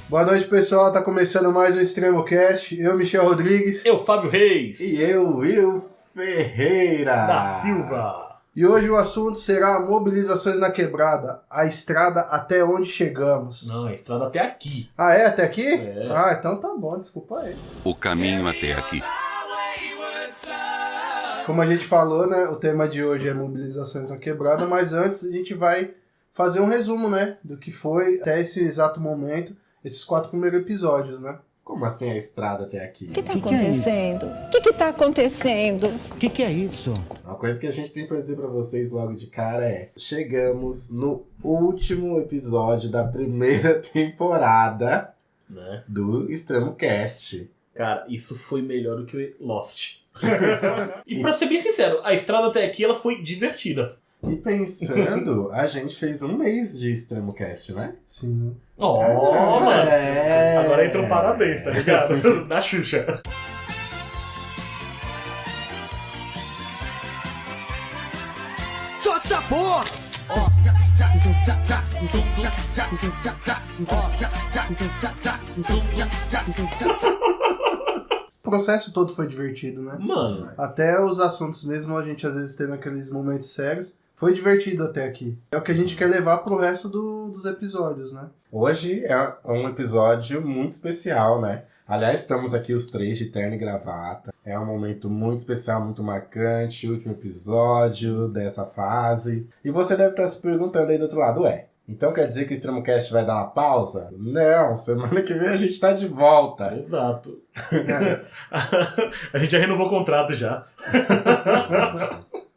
Boa noite, pessoal. Tá começando mais um ExtremoCast. Eu, Michel Rodrigues. Eu, Fábio Reis. E eu, Will Ferreira Da Silva. E hoje o assunto será mobilizações na quebrada. A estrada até onde chegamos. Não, a estrada até aqui. Ah, é? Até aqui? É. Ah, então tá bom. Desculpa aí. O caminho até aqui. Como a gente falou, né? O tema de hoje é mobilizações na quebrada. Mas antes a gente vai fazer um resumo, né? Do que foi até esse exato momento, esses 4 primeiros episódios, né? Como assim a estrada até aqui? O que está acontecendo? O que está acontecendo? O que é isso? Uma coisa que a gente tem pra dizer pra vocês logo de cara é: chegamos no último episódio da primeira temporada, Né? do ExtremoCast. Cara, isso foi melhor do que o Lost. E pra ser bem sincero, a estrada até aqui ela foi divertida. E pensando, a gente fez um mês de ExtremoCast, né? Sim. Mano. É. Agora entra um parabéns, tá ligado? Sim. Da Xuxa. Solta essa porra! O processo todo foi divertido, né? Mano, Até os assuntos mesmo, a gente às vezes tem naqueles momentos sérios. Foi divertido até aqui. É o que a gente quer levar pro resto dos episódios, né? Hoje é um episódio muito especial, né? Aliás, estamos aqui os 3 de terno e gravata. É um momento muito especial, muito marcante, o último episódio dessa fase. E você deve estar se perguntando aí do outro lado, então quer dizer que o ExtremoCast vai dar uma pausa? Não, semana que vem a gente tá de volta. exato. A gente já renovou o contrato já.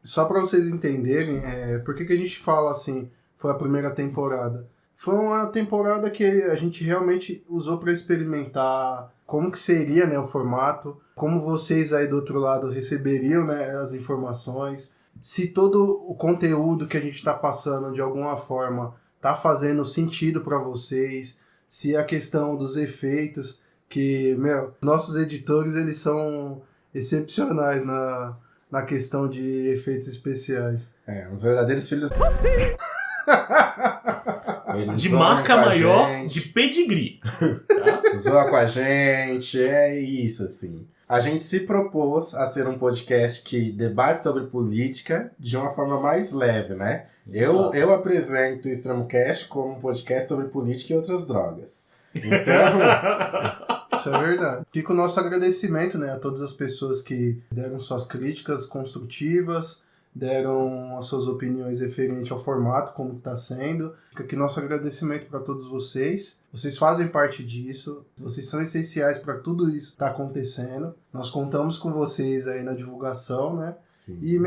Só pra vocês entenderem, por que a gente fala assim, foi a primeira temporada? Foi uma temporada que a gente realmente usou pra experimentar como que seria, né, o formato, como vocês aí do outro lado receberiam, né, as informações, se todo o conteúdo que a gente tá passando de alguma forma tá fazendo sentido pra vocês, se a questão dos efeitos, que, nossos editores, eles são excepcionais na questão de efeitos especiais. Os verdadeiros filhos... Eles De zoam marca com a maior, gente, de pedigree. zoa com a gente, é isso, assim. A gente se propôs a ser um podcast que debate sobre política de uma forma mais leve, né? Eu apresento o ExtremoCast como um podcast sobre política e outras drogas. Então, Isso é verdade. Fica o nosso agradecimento, né, a todas as pessoas que deram suas críticas construtivas, deram as suas opiniões referente ao formato, como está sendo. Fica aqui nosso agradecimento para todos vocês. Vocês fazem parte disso, vocês são essenciais para tudo isso que está acontecendo. Nós contamos com vocês aí na divulgação, né? sim. E,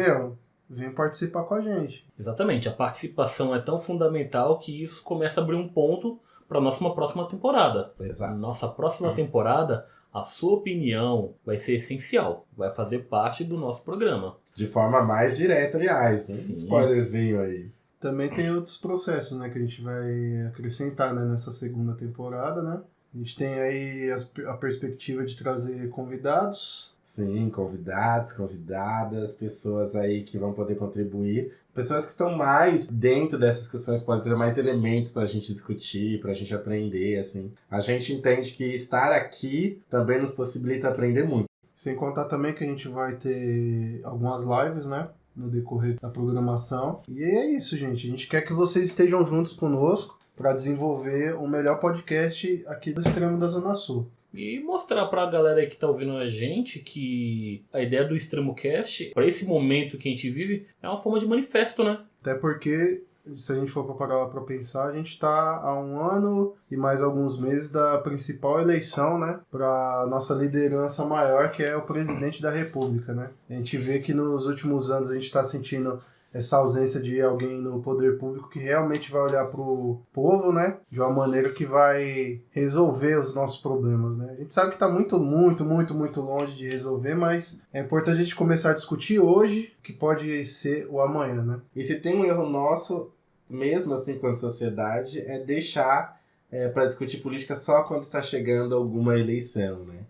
vem participar com a gente. Exatamente, a participação é tão fundamental que isso começa a abrir um ponto para a nossa próxima temporada. Exato. Nossa próxima temporada, a sua opinião vai ser essencial, vai fazer parte do nosso programa. De forma mais direta, aliás. Um Sim. spoilerzinho aí. Também tem outros processos, né, que a gente vai acrescentar, né, nessa segunda temporada, né? A gente tem aí a perspectiva de trazer convidados. Sim, convidados, convidadas, pessoas aí que vão poder contribuir. Pessoas que estão mais dentro dessas questões, podem ter mais elementos pra gente discutir, pra gente aprender, assim. A gente entende que estar aqui também nos possibilita aprender muito. Sem contar também que a gente vai ter algumas lives, né? No decorrer da programação. E é isso, gente. A gente quer que vocês estejam juntos conosco para desenvolver o melhor podcast aqui do extremo da Zona Sul. E mostrar pra galera aí que tá ouvindo a gente que a ideia do ExtremoCast, pra esse momento que a gente vive, é uma forma de manifesto, né? Até porque, se a gente for parar para pensar, a gente está há 1 ano e mais alguns meses da principal eleição, né, para nossa liderança maior, que é o presidente da República, né? A gente vê que nos últimos anos a gente está sentindo essa ausência de alguém no poder público que realmente vai olhar pro povo, né, de uma maneira que vai resolver os nossos problemas, né? A gente sabe que está muito longe de resolver, mas é importante a gente começar a discutir hoje, que pode ser o amanhã, né? E se tem um erro nosso, mesmo assim, quanto sociedade, é deixar para discutir política só quando está chegando alguma eleição, né?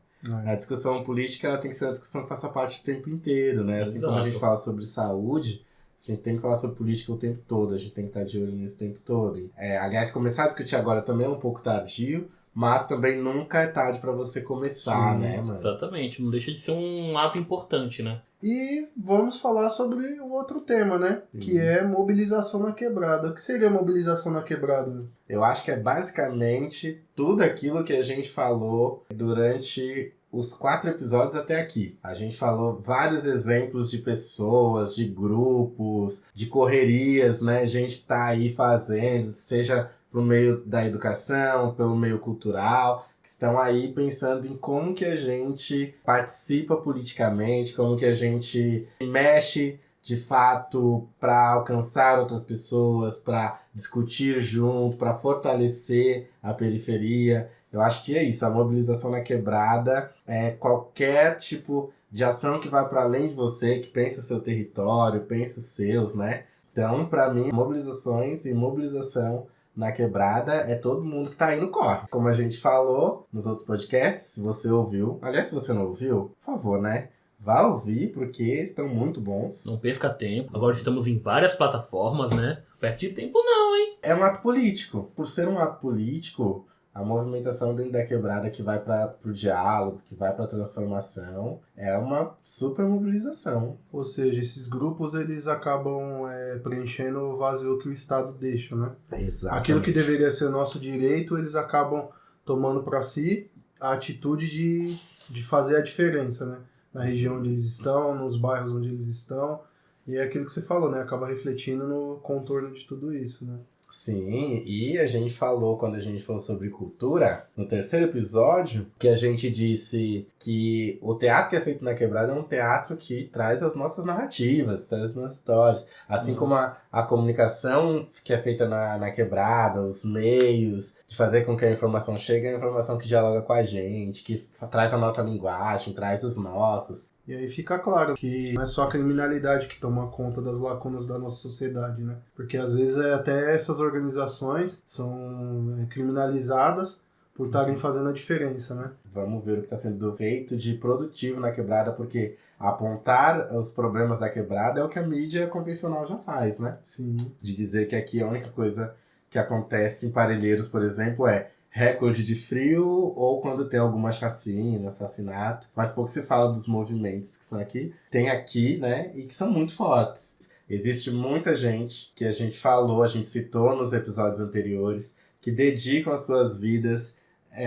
A discussão política ela tem que ser uma discussão que faça parte o tempo inteiro, né? Assim como a gente fala sobre saúde, a gente tem que falar sobre política o tempo todo, a gente tem que estar de olho nisso o tempo todo. Aliás, começar a discutir agora também é um pouco tardio, mas também nunca é tarde para você começar, Sim, né, mano? Exatamente, não deixa de ser um ato importante, né? E vamos falar sobre o outro tema, né? Que é mobilização na quebrada. O que seria mobilização na quebrada? Eu acho que é basicamente tudo aquilo que a gente falou durante os 4 episódios até aqui. A gente falou vários exemplos de pessoas, de grupos, de correrias, né? Gente que tá aí fazendo, seja pro meio da educação, pelo meio cultural, que estão aí pensando em como que a gente participa politicamente, como que a gente mexe de fato para alcançar outras pessoas, para discutir junto, para fortalecer a periferia. Eu acho que é isso, a mobilização na quebrada é qualquer tipo de ação que vai para além de você, que pensa o seu território, pensa os seus, né? Então, para mim, mobilizações e mobilização na quebrada é todo mundo que tá aí no corre. Como a gente falou nos outros podcasts, se você ouviu, aliás, se você não ouviu, por favor, né? Vá ouvir, porque estão muito bons. Não perca tempo. Agora estamos em várias plataformas, né? Perde tempo não, hein? É um ato político. Por ser um ato político, a movimentação dentro da quebrada que vai para o diálogo, que vai para a transformação, é uma super mobilização. Ou seja, esses grupos eles acabam preenchendo o vazio que o Estado deixa, né? Exatamente. Aquilo que deveria ser nosso direito, eles acabam tomando para si a atitude de fazer a diferença, né? Na região onde eles estão, nos bairros onde eles estão. E é aquilo que você falou, né? Acaba refletindo no contorno de tudo isso, né? Sim, e a gente falou, quando a gente falou sobre cultura, no 3º episódio, que a gente disse que o teatro que é feito na quebrada é um teatro que traz as nossas narrativas, traz as nossas histórias. Assim como a comunicação que é feita na quebrada, os meios de fazer com que a informação chegue, é a informação que dialoga com a gente, que traz a nossa linguagem, traz os nossos. E aí fica claro que não é só a criminalidade que toma conta das lacunas da nossa sociedade, né? Porque às vezes até essas organizações são criminalizadas por estarem fazendo a diferença, né? Vamos ver o que está sendo feito de produtivo na quebrada, porque apontar os problemas da quebrada é o que a mídia convencional já faz, né? Sim. De dizer que aqui a única coisa que acontece em Parelheiros, por exemplo, é recorde de frio ou quando tem alguma chacina, assassinato. Mas pouco se fala dos movimentos que são aqui. Tem aqui, né? E que são muito fortes. Existe muita gente que a gente falou, a gente citou nos episódios anteriores, que dedicam as suas vidas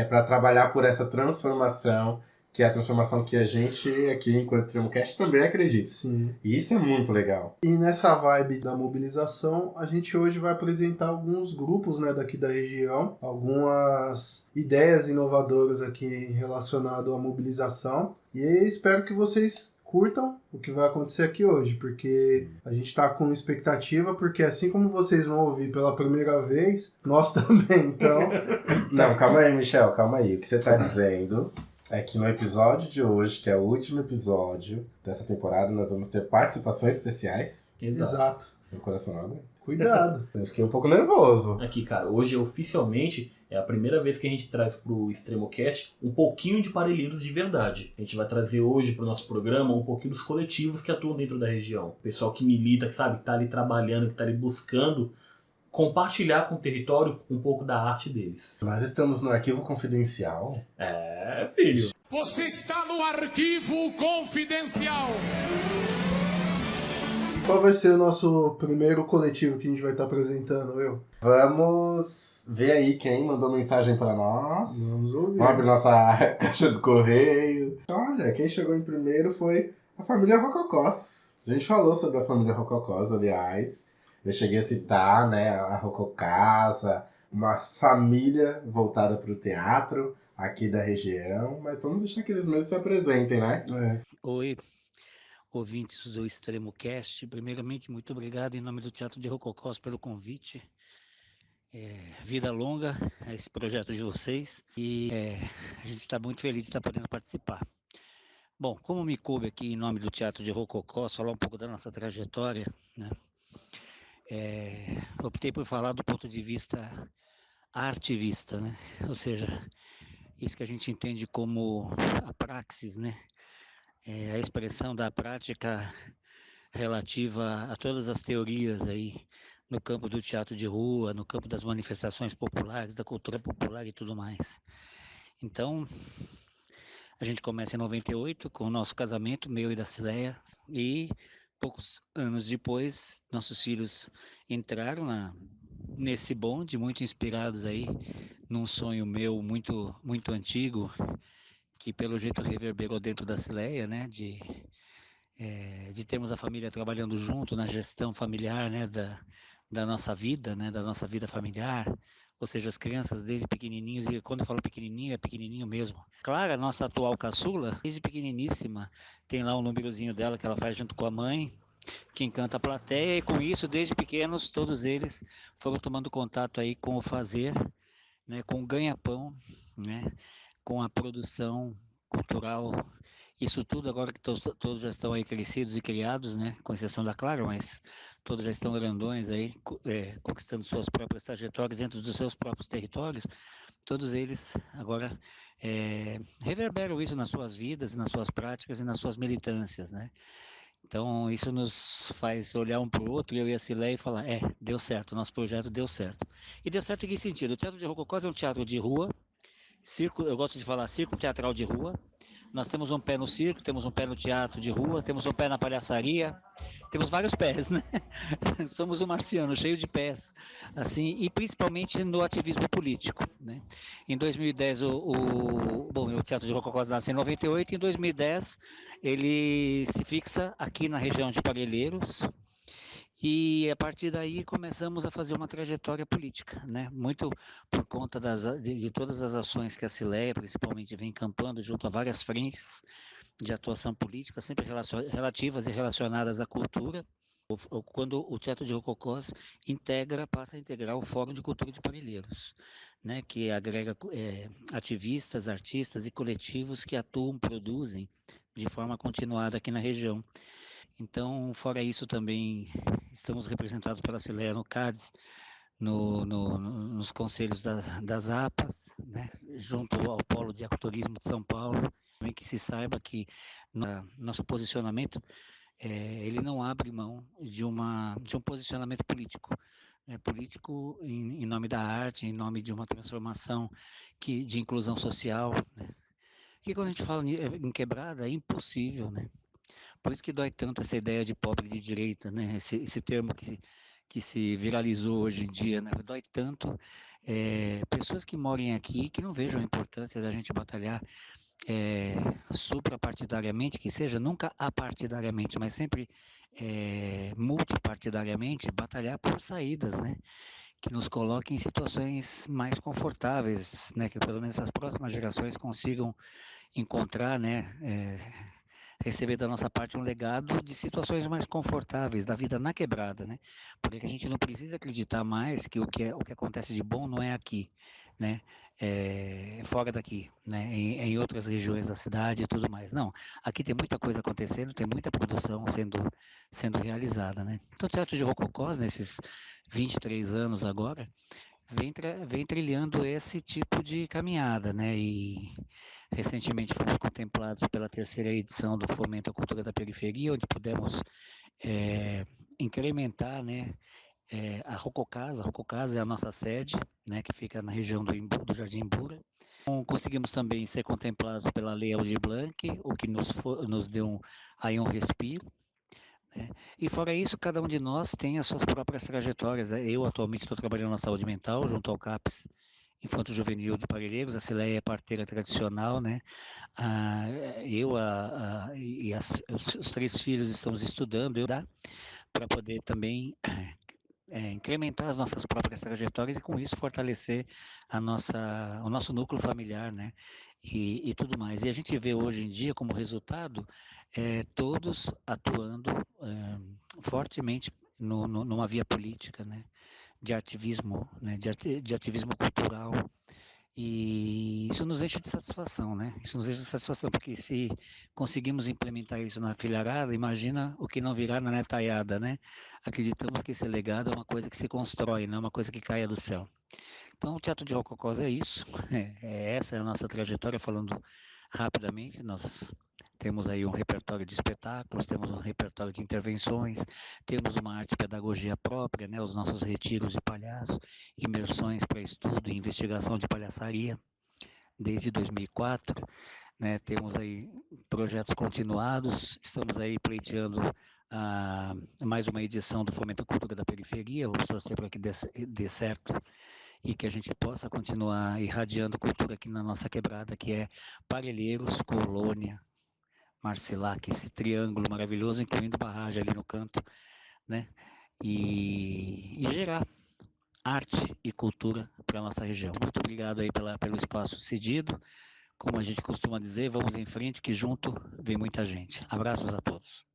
para trabalhar por essa transformação, que é a transformação que a gente aqui, enquanto Extremocast, também acredita. Sim. E isso é muito legal. E nessa vibe da mobilização, a gente hoje vai apresentar alguns grupos, né, daqui da região, algumas ideias inovadoras aqui relacionadas à mobilização. E espero que vocês curtam o que vai acontecer aqui hoje, porque a gente está com expectativa, porque assim como vocês vão ouvir pela primeira vez, nós também, então... Não, calma aí, Michel, calma aí. O que você está dizendo é que no episódio de hoje, que é o último episódio dessa temporada, nós vamos ter participações especiais. Exato. Meu coração não aguenta. Cuidado. Eu fiquei um pouco nervoso. Aqui, cara, hoje oficialmente é a primeira vez que a gente traz pro Extremocast um pouquinho de Parelheiros de verdade. A gente vai trazer hoje pro nosso programa um pouquinho dos coletivos que atuam dentro da região. O pessoal que milita, que sabe, que tá ali trabalhando, que tá ali buscando compartilhar com o território um pouco da arte deles. Nós estamos no arquivo confidencial. É, filho. Você está no arquivo confidencial. Qual vai ser o nosso primeiro coletivo que a gente vai estar apresentando, eu? Vamos ver aí quem mandou mensagem para nós. Vamos ouvir. Vamos abrir nossa caixa do correio. Olha, quem chegou em primeiro foi a família Rococós. A gente falou sobre a família Rococós, aliás. Eu cheguei a citar, né, a Rococasa, uma família voltada para o teatro aqui da região. Mas vamos deixar que eles mesmos se apresentem, né? Oi, ouvintes do Extremocast. Primeiramente, muito obrigado em nome do Teatro de Rococós pelo convite. Vida longa a esse projeto de vocês e a gente está muito feliz de estar podendo participar. Bom, como me coube aqui em nome do Teatro de Rococós falar um pouco da nossa trajetória, né? Optei por falar do ponto de vista artivista, né? Ou seja, isso que a gente entende como a praxis, né? A expressão da prática relativa a todas as teorias aí no campo do teatro de rua, no campo das manifestações populares, da cultura popular e tudo mais. Então, a gente começa em 98 com o nosso casamento, meu e da Cileia, e poucos anos depois, nossos filhos entraram nesse bonde, muito inspirados aí num sonho meu muito antigo, que pelo jeito reverberou dentro da Cileia, né, de termos a família trabalhando junto na gestão familiar, né, da nossa vida, né, da nossa vida familiar, ou seja, as crianças desde pequenininhos, e quando eu falo pequenininho, é pequenininho mesmo. Clara, nossa atual caçula, desde pequeniníssima, tem lá um númerozinho dela que ela faz junto com a mãe, que encanta a plateia, e com isso, desde pequenos, todos eles foram tomando contato aí com o fazer, né, com o ganha-pão, né, com a produção cultural, isso tudo agora que todos já estão aí crescidos e criados, né, com exceção da Clara, mas todos já estão grandões aí, conquistando suas próprias trajetórias dentro dos seus próprios territórios, todos eles agora reverberam isso nas suas vidas, nas suas práticas e nas suas militâncias, né. Então, isso nos faz olhar um para o outro, eu e a Cileia, e falar, deu certo, nosso projeto deu certo. E deu certo em que sentido? O Teatro de Rococós é um teatro de rua, circo, eu gosto de falar circo teatral de rua. Nós temos um pé no circo, temos um pé no teatro de rua, temos um pé na palhaçaria, temos vários pés, né? Somos um marciano cheio de pés, assim, e principalmente no ativismo político, né? Em 2010, o Teatro de Rococós nasce em 98, em 2010 ele se fixa aqui na região de Parelheiros, e a partir daí começamos a fazer uma trajetória política, né? Muito por conta de todas as ações que a Cileia, principalmente, vem encampando junto a várias frentes de atuação política, sempre relativas e relacionadas à cultura. Quando o Teatro de Rococós passa a integrar o Fórum de Cultura de Parelheiros, né? Que agrega ativistas, artistas e coletivos que atuam, produzem de forma continuada aqui na região. Então, fora isso, também estamos representados pela Cileia no CADES, nos conselhos das APAs, né, junto ao Polo de Ecoturismo de São Paulo, também que se saiba que nosso posicionamento, ele não abre mão de um posicionamento político, político em nome da arte, em nome de uma transformação de inclusão social, né, que quando a gente fala em quebrada, é impossível, né? Por isso que dói tanto essa ideia de pobre de direita, né? Esse termo que se viralizou hoje em dia, né? Dói tanto pessoas que morem aqui que não vejam a importância da gente batalhar suprapartidariamente, que seja nunca apartidariamente, mas sempre multipartidariamente, batalhar por saídas, né? Que nos coloquem em situações mais confortáveis, né? Que pelo menos as próximas gerações consigam encontrar, né? Receber da nossa parte um legado de situações mais confortáveis, da vida na quebrada, né? Porque a gente não precisa acreditar mais que o que acontece de bom não é aqui, né? Fora daqui, né? Em outras regiões da cidade e tudo mais. Não, aqui tem muita coisa acontecendo, tem muita produção sendo realizada, né? Então, o Teatro de Rococós, nesses 23 anos agora, vem trilhando esse tipo de caminhada, né? E recentemente fomos contemplados pela terceira edição do Fomento à Cultura da Periferia, onde pudemos incrementar, né? A Rococasa. A Rococasa é a nossa sede, né? Que fica na região do Jardim Imbura. Então, conseguimos também ser contemplados pela Lei Aldir Blanc, o que nos deu aí um respiro. E fora isso, cada um de nós tem as suas próprias trajetórias. Eu atualmente estou trabalhando na saúde mental, junto ao CAPS Infanto Juvenil de Parelheiros, a Cileia é parteira tradicional, né? Os três filhos estamos estudando, para poder também incrementar as nossas próprias trajetórias e com isso fortalecer o nosso núcleo familiar, né? E tudo mais. E a gente vê hoje em dia como resultado todos atuando fortemente numa via política, né? De ativismo, né? De ativismo cultural. E isso nos enche de satisfação, né? Isso nos enche de satisfação, porque se conseguimos implementar isso na filharada, imagina o que não virá na netaiada, né? Acreditamos que esse legado é uma coisa que se constrói, não é uma coisa que caia do céu. Então, o Teatro de Rococós é isso. Essa é a nossa trajetória, falando rapidamente. Nós Temos aí um repertório de espetáculos, temos um repertório de intervenções, temos uma arte pedagogia própria, né, os nossos retiros de palhaço, imersões para estudo e investigação de palhaçaria desde 2004, né, temos aí projetos continuados, estamos aí pleiteando mais uma edição do Fomento à Cultura da Periferia, vamos torcer para que dê certo e que a gente possa continuar irradiando cultura aqui na nossa quebrada, que é Parelheiros, Colônia, Marcilac, esse triângulo maravilhoso, incluindo barragem ali no canto, né? E gerar arte e cultura para a nossa região. Muito obrigado aí pelo espaço cedido. Como a gente costuma dizer, vamos em frente, que junto vem muita gente. Abraços a todos.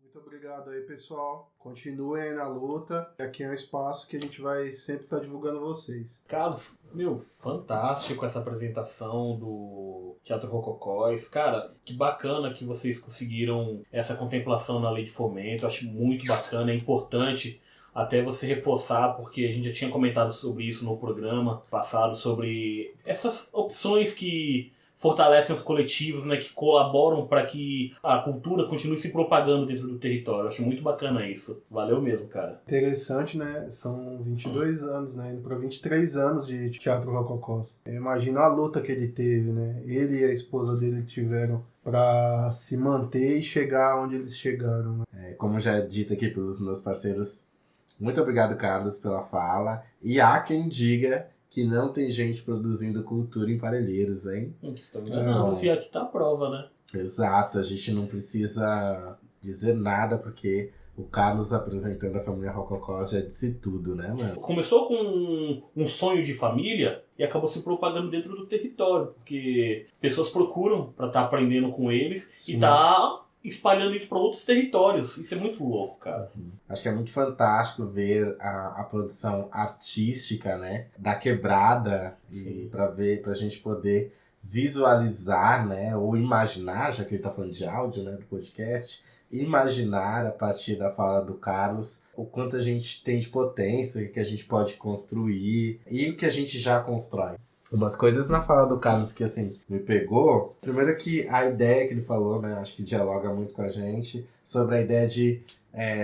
Muito obrigado aí, pessoal. Continuem aí na luta. Aqui é um espaço que a gente vai sempre estar divulgando vocês. Carlos, meu, fantástico essa apresentação do Teatro Rococós. Cara, que bacana que vocês conseguiram essa contemplação na lei de fomento. Acho muito bacana, é importante até você reforçar, porque a gente já tinha comentado sobre isso no programa passado, sobre essas opções que fortalecem os coletivos, né, que colaboram para que a cultura continue se propagando dentro do território. Acho muito bacana isso. Valeu mesmo, cara. Interessante, né? São 22 anos, né? Indo para 23 anos de Teatro Rococós. Eu imagino a luta que ele teve, né? Ele e a esposa dele tiveram para se manter e chegar onde eles chegaram. Né? Como já é dito aqui pelos meus parceiros, muito obrigado, Carlos, pela fala. E há quem diga que não tem gente produzindo cultura em Parelheiros, hein? Estão enganando, se aqui tá a prova, né? Exato, a gente não precisa dizer nada, porque o Carlos apresentando a família Rococó já disse tudo, né, mano? Começou com um sonho de família e acabou se propagando dentro do território, porque pessoas procuram para estar aprendendo com eles. Sim. E tá espalhando isso para outros territórios. Isso é muito louco, cara. Acho que é muito fantástico ver a produção artística, né, da quebrada. Sim. E pra gente poder visualizar, né, ou imaginar, já que ele tá falando de áudio, né, do podcast, imaginar a partir da fala do Carlos o quanto a gente tem de potência, o que a gente pode construir e o que a gente já constrói. Umas coisas na fala do Carlos que, assim, me pegou. Primeiro que a ideia que ele falou, né, acho que dialoga muito com a gente, sobre a ideia de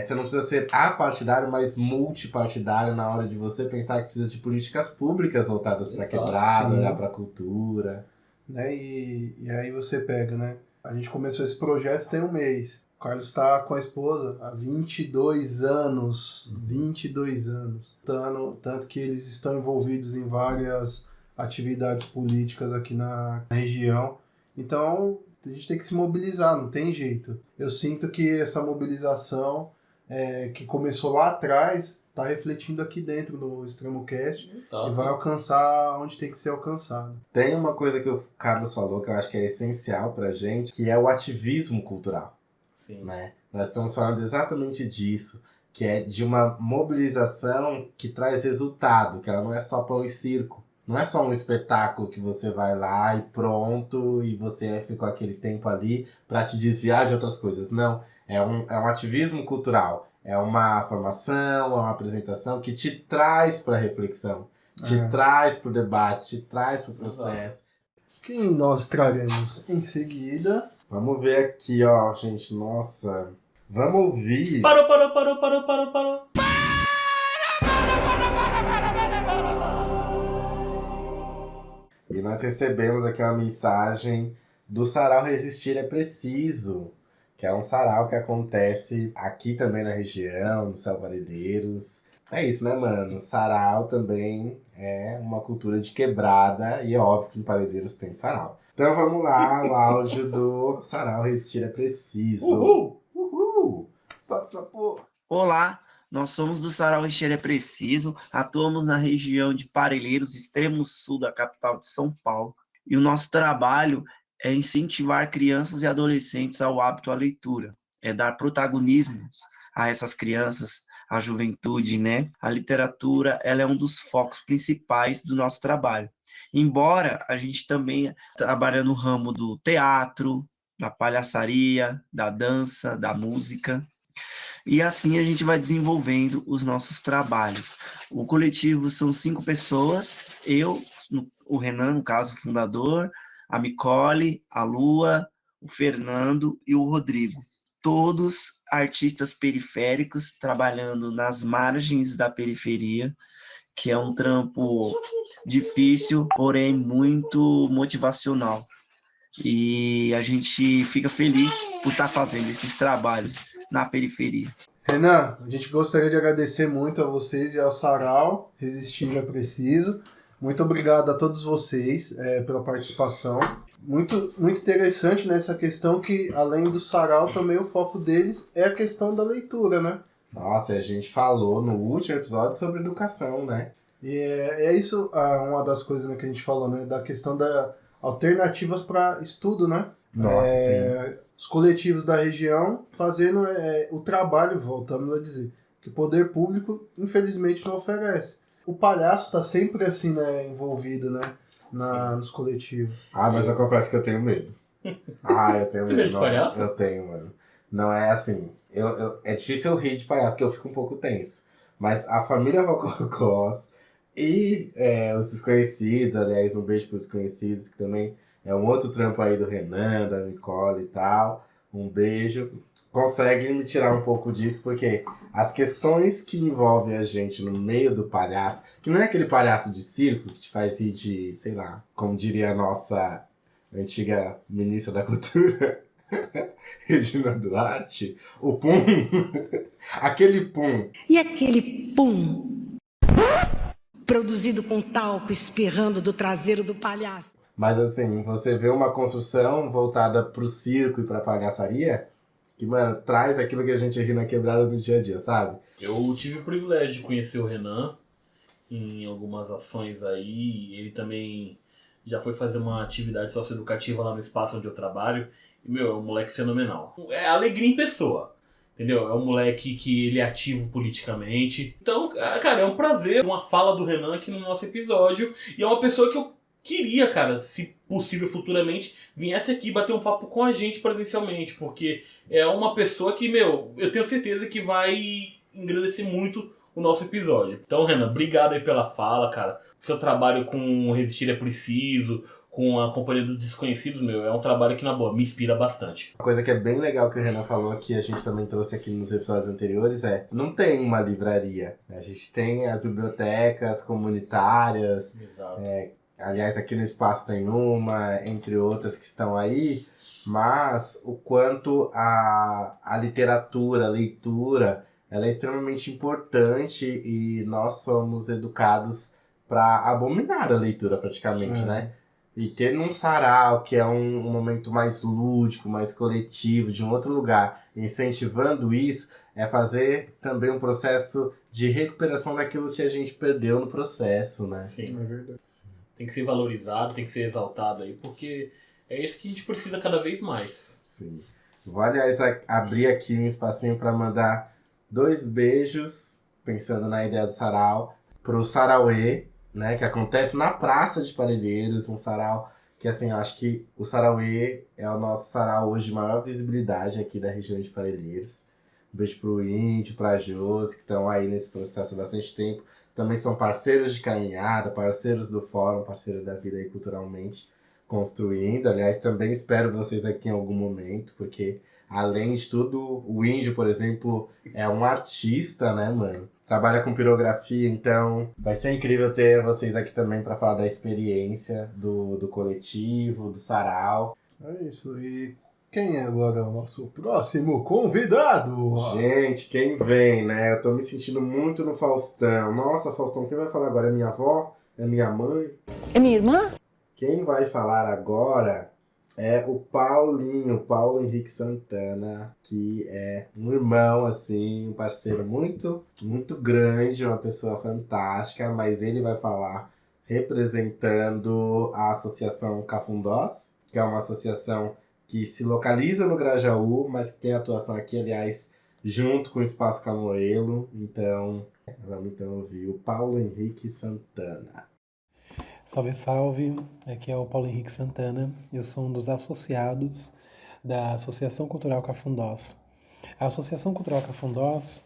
você não precisa ser apartidário, mas multipartidário na hora de você pensar que precisa de políticas públicas voltadas para a quebrada, olhar para a cultura. Né? E aí você pega, né? A gente começou esse projeto tem um mês. O Carlos está com a esposa há 22 anos. 22 anos. Tanto que eles estão envolvidos em várias atividades políticas aqui na região. Então, a gente tem que se mobilizar, não tem jeito. Eu sinto que essa mobilização que começou lá atrás está refletindo aqui dentro do ExtremoCast e vai alcançar onde tem que ser alcançado. Tem uma coisa que o Carlos falou que eu acho que é essencial pra gente, que é o ativismo cultural. Sim. Né? Nós estamos falando exatamente disso, que é de uma mobilização que traz resultado, que ela não é só pão e circo. Não é só um espetáculo que você vai lá e pronto, e você fica aquele tempo ali para te desviar de outras coisas. Não, é um ativismo cultural. É uma formação, é uma apresentação que te traz para a reflexão, te traz para o debate, te traz para o processo. Quem nós traremos em seguida? Vamos ver aqui, ó, gente, nossa. Vamos ouvir. Parou. E nós recebemos aqui uma mensagem do Sarau Resistir é Preciso, que é um sarau que acontece aqui também na região, no Céu Parelheiros. É isso, né, mano? Sarau também é uma cultura de quebrada e é óbvio que em Parelheiros tem sarau. Então vamos lá, o áudio do Sarau Resistir é Preciso. Uhul! Uhul! Solta essa porra! Olá! Nós somos do Sarau Resistir é Preciso, atuamos na região de Parelheiros, extremo sul da capital de São Paulo, e o nosso trabalho é incentivar crianças e adolescentes ao hábito à leitura, é dar protagonismo a essas crianças, à juventude, né? A literatura, ela é um dos focos principais do nosso trabalho. Embora a gente também trabalhe no ramo do teatro, da palhaçaria, da dança, da música. E assim a gente vai desenvolvendo os nossos trabalhos. O coletivo são 5 pessoas, eu, o Renan, no caso, fundador, a Micole, a Lua, o Fernando e o Rodrigo. Todos artistas periféricos trabalhando nas margens da periferia, que é um trampo difícil, porém muito motivacional. E a gente fica feliz por estar fazendo esses trabalhos na periferia. Renan, a gente gostaria de agradecer muito a vocês e ao Sarau, Resistir é Preciso. Muito obrigado a todos vocês pela participação. Muito interessante nessa questão que, além do Sarau, também o foco deles é a questão da leitura, né? Nossa, a gente falou no último episódio sobre educação, né? E é isso uma das coisas, né, que a gente falou, né? Da questão das alternativas para estudo, né? Nossa, sim. Os coletivos da região fazendo o trabalho, voltamos a dizer, que o poder público, infelizmente, não oferece. O palhaço está sempre assim, né, envolvido, né? Nos coletivos. Mas eu confesso que eu tenho medo. Eu tenho medo. De palhaço? Eu tenho, mano. Não é assim. É difícil eu rir de palhaço, porque eu fico um pouco tenso. Mas a família Rococós e os Desconhecidos, aliás, um beijo para os Desconhecidos, que também é um outro trampo aí do Renan, da Nicole e tal. Um beijo. Conseguem me tirar um pouco disso, porque as questões que envolvem a gente no meio do palhaço, que não é aquele palhaço de circo que te faz rir de, sei lá, como diria a nossa antiga ministra da Cultura, Regina Duarte, o pum, aquele pum. E aquele pum, produzido com talco espirrando do traseiro do palhaço. Mas assim, você vê uma construção voltada pro circo e pra palhaçaria, que, mano, traz aquilo que a gente ri na quebrada do dia a dia, sabe? Eu tive o privilégio de conhecer o Renan em algumas ações aí. Ele também já foi fazer uma atividade socioeducativa lá no espaço onde eu trabalho. E, é um moleque fenomenal. É alegria em pessoa, entendeu? É um moleque que ele é ativo politicamente. Então, cara, é um prazer uma fala do Renan aqui no nosso episódio. E é uma pessoa que eu queria, cara, se possível futuramente, viesse aqui bater um papo com a gente presencialmente, porque é uma pessoa que, eu tenho certeza que vai engrandecer muito o nosso episódio. Então, Renan, obrigado aí pela fala, cara. Seu trabalho com Resistir é Preciso, com a Companhia dos Desconhecidos, é um trabalho que, na boa, me inspira bastante. Uma coisa que é bem legal que o Renan falou, que a gente também trouxe aqui nos episódios anteriores, não tem uma livraria. A gente tem as bibliotecas comunitárias. Exato. Aliás, aqui no espaço tem uma, entre outras que estão aí, mas o quanto a literatura, a leitura, ela é extremamente importante e nós somos educados para abominar a leitura praticamente, né? E ter num sarau, que é um momento mais lúdico, mais coletivo, de um outro lugar, incentivando isso, é fazer também um processo de recuperação daquilo que a gente perdeu no processo, né? Sim. É verdade. Tem que ser valorizado, tem que ser exaltado aí, porque é isso que a gente precisa cada vez mais. Sim. Vou, aliás, abrir aqui um espacinho para mandar 2 beijos, pensando na ideia do sarau, pro Sarauê, né, que acontece na Praça de Parelheiros, um sarau que, assim, eu acho que o Sarauê é o nosso sarau hoje de maior visibilidade aqui da região de Parelheiros. Um beijo pro Índio, pra Josi, que estão aí nesse processo há bastante tempo. Também são parceiros de caminhada, parceiros do fórum, parceiros da vida aí culturalmente construindo. Aliás, também espero vocês aqui em algum momento, porque além de tudo, o Índio, por exemplo, é um artista, né, mano? Trabalha com pirografia, então vai ser incrível ter vocês aqui também para falar da experiência do coletivo, do sarau. É isso. E quem é agora o nosso próximo convidado? Gente, quem vem, né? Eu tô me sentindo muito no Faustão. Nossa, Faustão, quem vai falar agora? É minha avó? É minha mãe? É minha irmã? Quem vai falar agora é o Paulinho, Paulo Henrique Santana, que é um irmão, assim, um parceiro muito, muito grande, uma pessoa fantástica, mas ele vai falar representando a Associação Cafundós, que é uma associação que se localiza no Grajaú, mas que tem atuação aqui, aliás, junto com o Espaço Camoelo. Então, vamos ouvir o Paulo Henrique Santana. Salve, salve! Aqui é o Paulo Henrique Santana. Eu sou um dos associados da Associação Cultural Cafundós. A Associação Cultural Cafundós,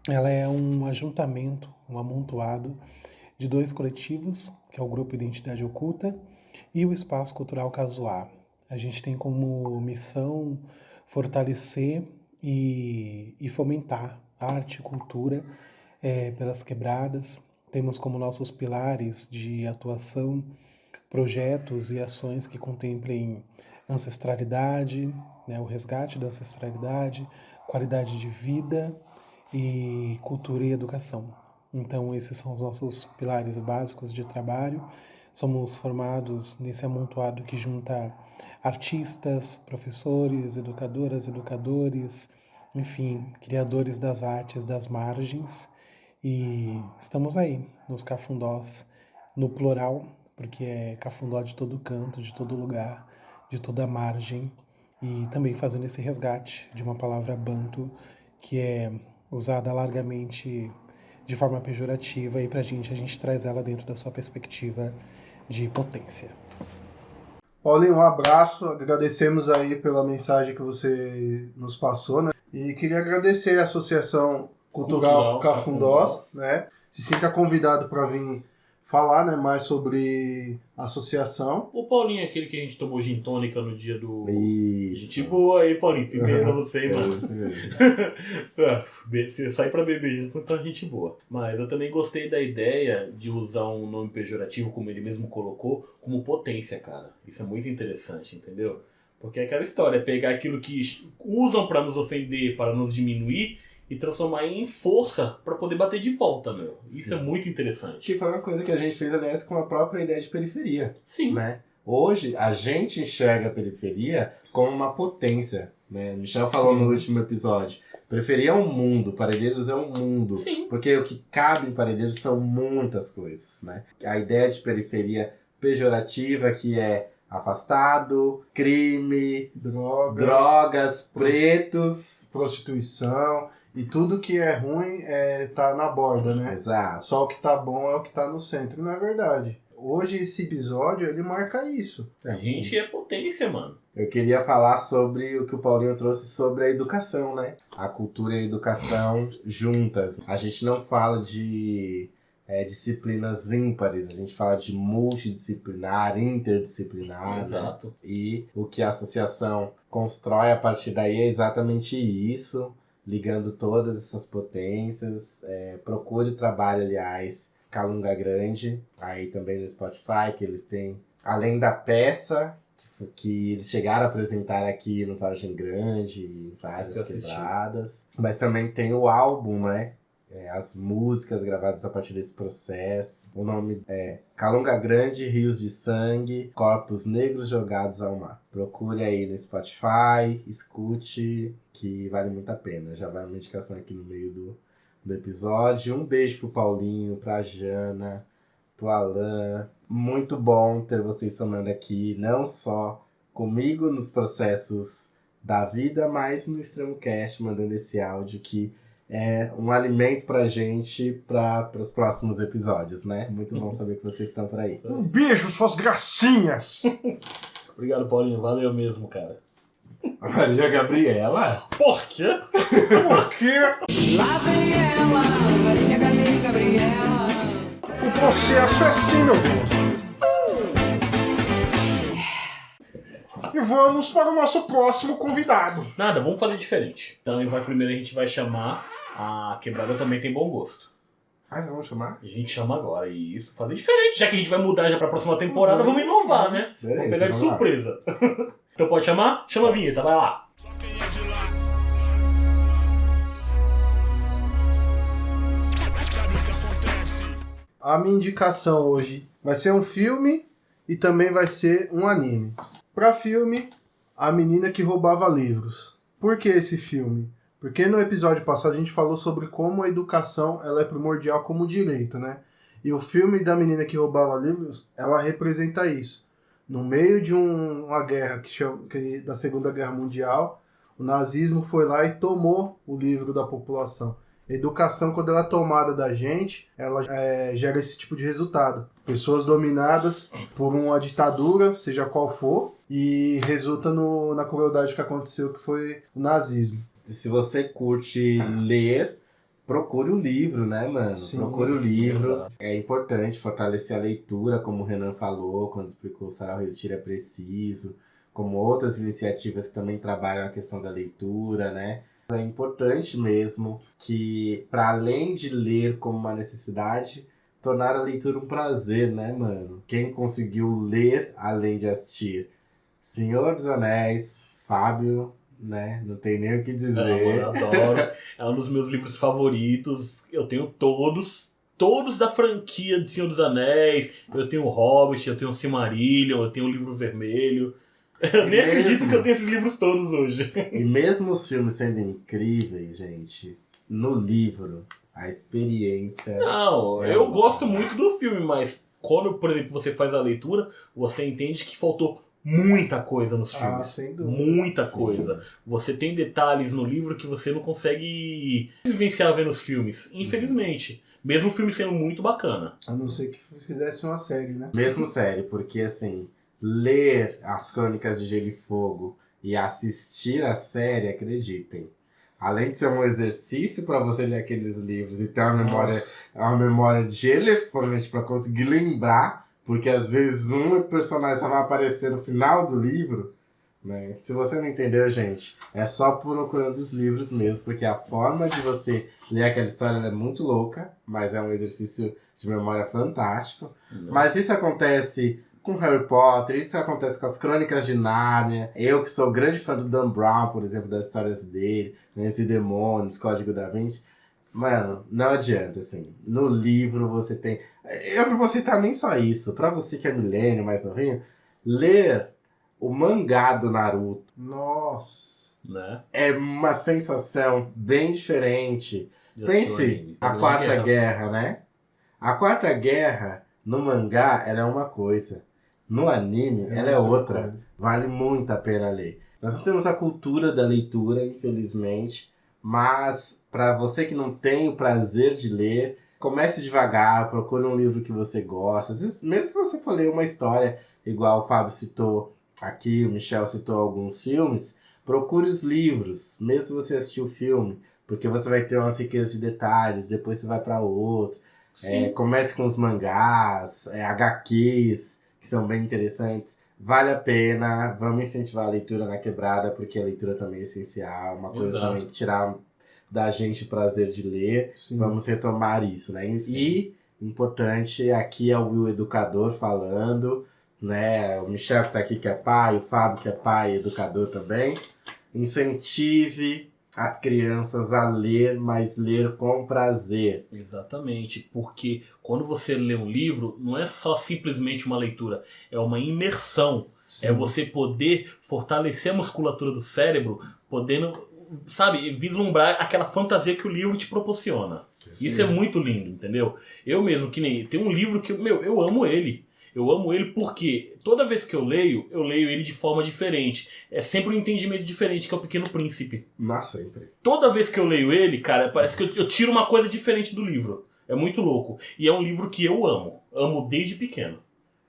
ela é um ajuntamento, um amontoado de 2 coletivos, que é o Grupo Identidade Oculta e o Espaço Cultural Casuá. A gente tem como missão fortalecer e fomentar arte e cultura pelas quebradas. Temos como nossos pilares de atuação projetos e ações que contemplem ancestralidade, né, o resgate da ancestralidade, qualidade de vida e cultura e educação. Então, esses são os nossos pilares básicos de trabalho. Somos formados nesse amontoado que junta artistas, professores, educadoras, educadores, enfim, criadores das artes das margens. E estamos aí, nos cafundós, no plural, porque é cafundó de todo canto, de todo lugar, de toda margem, e também fazendo esse resgate de uma palavra banto que é usada largamente de forma pejorativa, e a gente traz ela dentro da sua perspectiva de potência. Paulinho, um abraço, agradecemos aí pela mensagem que você nos passou, né? E queria agradecer a Associação Cultural Cafundós, né? Se sinta convidado para vir falar, né, mais sobre a associação. O Paulinho é aquele que a gente tomou gin tônica no dia do... Isso. Gente boa aí, Paulinho. Primeiro você, mano. Isso mesmo. Você sai pra beber junto, então gente boa. Mas eu também gostei da ideia de usar um nome pejorativo, como ele mesmo colocou, como potência, cara. Isso é muito interessante, entendeu? Porque é aquela história, pegar aquilo que usam pra nos ofender, para nos diminuir, e transformar em força para poder bater de volta, meu. Isso Sim. É muito interessante. Que foi uma coisa que a gente fez, aliás, com a própria ideia de periferia. Sim. Né? Hoje, a gente enxerga a periferia como uma potência. Né? Michel falou no último episódio. Periferia é um mundo, Parelheiros é um mundo. Sim. Porque o que cabe em Parelheiros são muitas coisas. Né? A ideia de periferia pejorativa, que é afastado, crime, drogas, pretos, prostituição... E tudo que é ruim tá na borda, né? Exato. Só o que tá bom é o que tá no centro. E não é verdade. Hoje esse episódio, ele marca isso. A gente é potência, mano. Eu queria falar sobre o que o Paulinho trouxe sobre a educação, né? A cultura e a educação juntas. A gente não fala de disciplinas ímpares, a gente fala de multidisciplinar, interdisciplinar. Exato. Né? E o que a associação constrói a partir daí é exatamente isso. Ligando todas essas potências. Procure o trabalho, aliás, Calunga Grande, aí também no Spotify, que eles têm, além da peça que eles chegaram a apresentar aqui no Vargem Grande, em várias quebradas, mas também tem o álbum, né? As músicas gravadas a partir desse processo. O nome é Calunga Grande, Rios de Sangue, Corpos Negros Jogados ao Mar. Procure aí no Spotify, escute, que vale muito a pena. Já vai uma indicação aqui no meio do episódio. Um beijo pro Paulinho, pra Jana, pro Alan. Muito bom ter vocês somando aqui, não só comigo nos processos da vida, mas no ExtremoCast, mandando esse áudio que é um alimento pra gente para os próximos episódios, né? Muito bom saber que vocês estão por aí. Um beijo, suas gracinhas! Obrigado, Paulinho. Valeu mesmo, cara. Maria Gabriela? Por quê? Por quê? Lá vem ela, Maria Gabriela. O processo é assim, meu Deus. E vamos para o nosso próximo convidado. Nada, vamos fazer diferente. Então, primeiro a gente vai chamar a Quebrada Também Tem Bom Gosto. Vamos chamar? A gente chama agora. E isso, fazer diferente. Já que a gente vai mudar já pra próxima temporada, vamos inovar, né? Beleza, vamos pegar de vamos surpresa. Então pode chamar? Chama a vinheta, vai lá. A minha indicação hoje vai ser um filme e também vai ser um anime. Para filme, A Menina que Roubava Livros. Por que esse filme? Porque no episódio passado a gente falou sobre como a educação ela é primordial como direito, né? E o filme da Menina que Roubava Livros, ela representa isso. No meio de uma guerra da Segunda Guerra Mundial, o nazismo foi lá e tomou o livro da população. A educação, quando ela é tomada da gente, ela gera esse tipo de resultado. Pessoas dominadas por uma ditadura, seja qual for, e resulta na crueldade que aconteceu, que foi o nazismo. Se você curte ler, procure o livro, né, mano? Sim, procure o livro. É importante fortalecer a leitura, como o Renan falou, quando explicou o Sarau Resistir é Preciso. como outras iniciativas que também trabalham a questão da leitura, né? É importante mesmo que, para além de ler como uma necessidade, tornar a leitura um prazer, né, mano? Quem conseguiu ler além de assistir Senhor dos Anéis, Fábio, né? Não tem nem o que dizer. Eu adoro. É um dos meus livros favoritos. Eu tenho todos da franquia de Senhor dos Anéis. Eu tenho o Hobbit, eu tenho o Silmarillion, eu tenho o Livro Vermelho. Eu nem acredito que eu tenho esses livros todos hoje. E mesmo os filmes sendo incríveis, gente, no livro, a experiência... Não, eu gosto muito do filme, mas quando, por exemplo, você faz a leitura, você entende que faltou muita coisa nos filmes. Sem dúvida. Muita coisa. Você tem detalhes no livro que você não consegue vivenciar vendo os filmes, infelizmente. Mesmo o filme sendo muito bacana. A não ser que fizesse uma série, né? Mesmo série, porque assim... Ler as Crônicas de Gelo e Fogo e assistir a série, acreditem. Além de ser um exercício para você ler aqueles livros e ter uma memória de elefante para conseguir lembrar, porque às vezes um personagem só vai aparecer no final do livro, né? Se você não entendeu, gente, é só procurando os livros mesmo, porque a forma de você ler aquela história é muito louca, mas é um exercício de memória fantástico. Mas isso acontece com Harry Potter, isso acontece com as Crônicas de Nárnia. Eu que sou grande fã do Dan Brown, por exemplo, das histórias dele, Anjos e Demônios, Código da Vinci. Mano, não adianta, assim. No livro você tem... Eu não vou citar nem só isso. Pra você que é milênio, mais novinho, ler o mangá do Naruto. Nossa! Né? É uma sensação bem diferente. Pense a Quarta Guerra, né? A Quarta Guerra, no mangá, ela é uma coisa. No anime, ela é outra. Vale muito a pena ler. Nós não temos a cultura da leitura, infelizmente. Mas, para você que não tem o prazer de ler, comece devagar, procure um livro que você gosta. Às vezes, mesmo que você for ler uma história, igual o Fábio citou aqui, o Michel citou alguns filmes, procure os livros, mesmo se você assistir o filme, porque você vai ter umas riquezas de detalhes, depois você vai para outro. Comece com os mangás, HQs, que são bem interessantes. Vale a pena, vamos incentivar a leitura na quebrada, porque a leitura também é essencial, uma coisa também tirar da gente o prazer de ler. Sim. Vamos retomar isso, né? Sim. E, importante, aqui é o Will Educador falando, né? O Michel que tá aqui que é pai, o Fábio que é pai e educador também. Incentive as crianças a ler, mas ler com prazer. Exatamente, porque quando você lê um livro, não é só simplesmente uma leitura, é uma imersão. Sim. É você poder fortalecer a musculatura do cérebro, podendo, sabe, vislumbrar aquela fantasia que o livro te proporciona. Sim. Isso é muito lindo, entendeu? Eu mesmo, que nem... Tem um livro que, eu amo ele. Eu amo ele porque toda vez que eu leio ele de forma diferente. É sempre um entendimento diferente, que é o Pequeno Príncipe. Mas sempre. Toda vez que eu leio ele, cara, parece que eu tiro uma coisa diferente do livro. É muito louco. E é um livro que eu amo. Amo desde pequeno.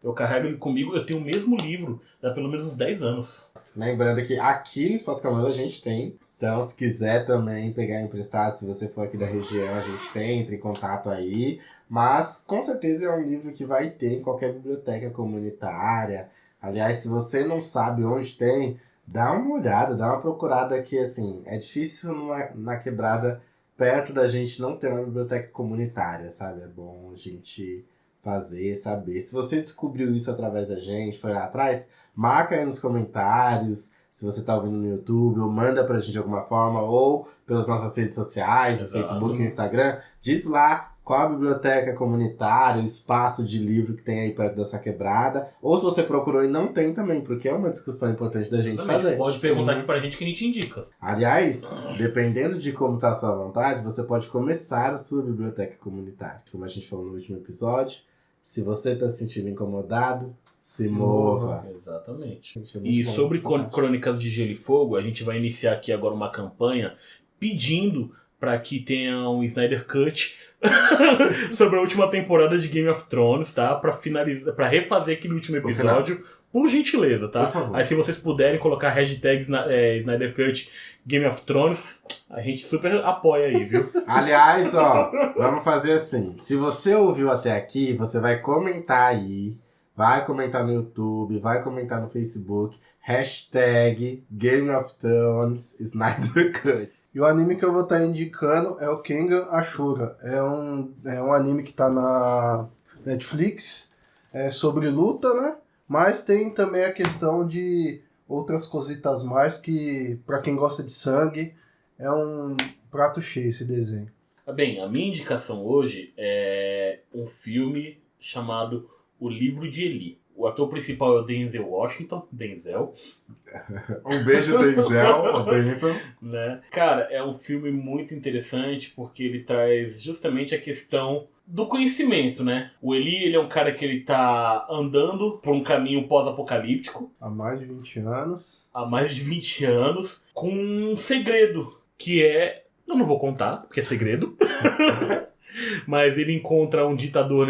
Eu carrego ele comigo, eu tenho o mesmo livro há pelo menos uns 10 anos. Lembrando que aqui no Espaço Camelo a gente tem. Então, se quiser também pegar emprestado, se você for aqui da região, a gente tem, entre em contato aí. Mas, com certeza, é um livro que vai ter em qualquer biblioteca comunitária. Aliás, se você não sabe onde tem, dá uma olhada, dá uma procurada aqui, assim. É difícil na quebrada, perto da gente, não ter uma biblioteca comunitária, sabe? É bom a gente fazer, saber. Se você descobriu isso através da gente, foi lá atrás, marca aí nos comentários. Se você tá ouvindo no YouTube, ou manda pra gente de alguma forma, ou pelas nossas redes sociais, o Facebook e o Instagram. Diz lá qual a biblioteca comunitária, o espaço de livro que tem aí perto da sua quebrada. Ou se você procurou e não tem também, porque é uma discussão importante da gente fazer. Pode perguntar aqui pra gente que a gente indica. Aliás, dependendo de como tá a sua vontade, você pode começar a sua biblioteca comunitária. Como a gente falou no último episódio, se você tá se sentindo incomodado, se mova. Exatamente. E sobre Crônicas de Gelo e Fogo, a gente vai iniciar aqui agora uma campanha pedindo para que tenha um Snyder Cut sobre a última temporada de Game of Thrones, tá? Para finalizar, para refazer aquele último episódio, por gentileza, tá? Por aí se vocês puderem colocar hashtag Snyder Cut Game of Thrones, a gente super apoia aí, viu? Aliás, ó, vamos fazer assim. Se você ouviu até aqui, você vai comentar aí. vai comentar no YouTube, vai comentar no Facebook. Hashtag Game of Thrones Snyder Cut. E o anime que eu vou estar indicando é o Kengan Ashura. É um anime que tá na Netflix, é sobre luta, né? Mas tem também a questão de outras cositas mais que, pra quem gosta de sangue, é um prato cheio esse desenho. Bem, a minha indicação hoje é um filme chamado O Livro de Eli. O ator principal é o Denzel Washington. Denzel. Um beijo, Denzel. Denzel. Né? Cara, é um filme muito interessante porque ele traz justamente a questão do conhecimento, né? O Eli, ele é um cara que ele tá andando por um caminho pós-apocalíptico. Há mais de 20 anos. Há mais de 20 anos. Com um segredo, que é... Eu não vou contar, porque é segredo. Mas ele encontra um ditador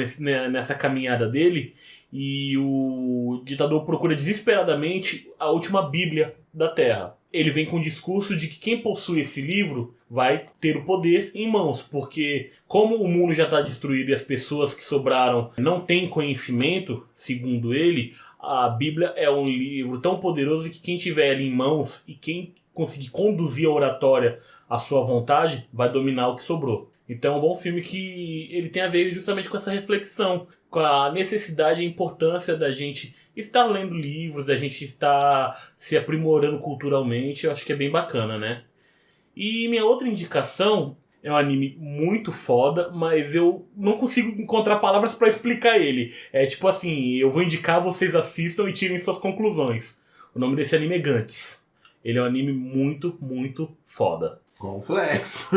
nessa caminhada dele. E o ditador procura desesperadamente a última Bíblia da Terra. Ele vem com o discurso de que quem possui esse livro vai ter o poder em mãos, porque como o mundo já está destruído e as pessoas que sobraram não têm conhecimento, segundo ele, a Bíblia é um livro tão poderoso que quem tiver ele em mãos e quem conseguir conduzir a oratória à sua vontade vai dominar o que sobrou. Então é um bom filme que ele tem a ver justamente com essa reflexão, com a necessidade e a importância da gente estar lendo livros, da gente estar se aprimorando culturalmente. Eu acho que é bem bacana, né? E minha outra indicação é um anime muito foda, mas eu não consigo encontrar palavras pra explicar ele. É tipo assim, eu vou indicar, vocês assistam e tirem suas conclusões. O nome desse anime é Gantz. Ele é um anime muito, muito foda. Complexo.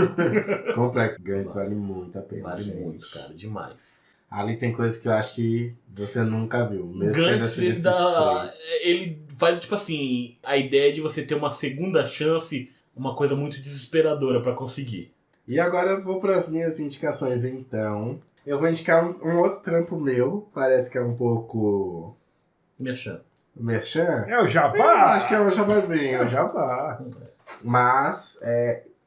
Complexo. Gantz vale muito a pena. Vale gente. muito, cara, demais. Ali tem coisas que eu acho que você nunca viu. Mesmo Gantz, ele faz tipo assim, a ideia de você ter uma segunda chance, uma coisa muito desesperadora pra conseguir. E agora eu vou para as minhas indicações, então. Eu vou indicar um outro trampo meu. Parece que é um pouco... Merchan. Merchan? É o Jabá! Eu acho que é um jabazinho. É o Jabá. Mas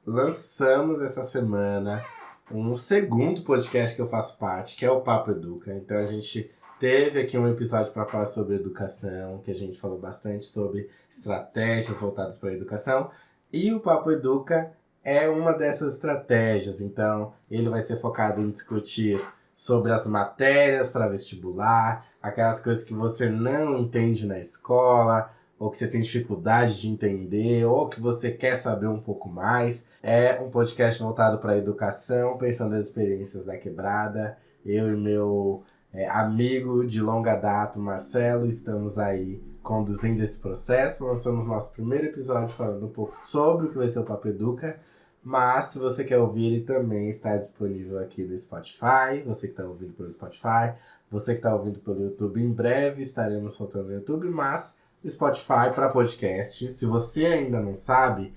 lançamos essa semana um segundo podcast que eu faço parte, que é o Papo Educa. Então a gente teve aqui um episódio para falar sobre educação, que a gente falou bastante sobre estratégias voltadas para a educação. E o Papo Educa é uma dessas estratégias. Então ele vai ser focado em discutir sobre as matérias para vestibular, aquelas coisas que você não entende na escola, ou que você tem dificuldade de entender, ou que você quer saber um pouco mais. É um podcast voltado para a educação, pensando nas experiências da quebrada. Eu e meu amigo de longa data, Marcelo, estamos aí conduzindo esse processo. Lançamos nosso primeiro episódio falando um pouco sobre o que vai ser o Papo Educa. Mas se você quer ouvir, ele também está disponível aqui no Spotify. Você que está ouvindo pelo Spotify, você que está ouvindo pelo YouTube, em breve estaremos soltando no YouTube, mas o Spotify para podcast, se você ainda não sabe,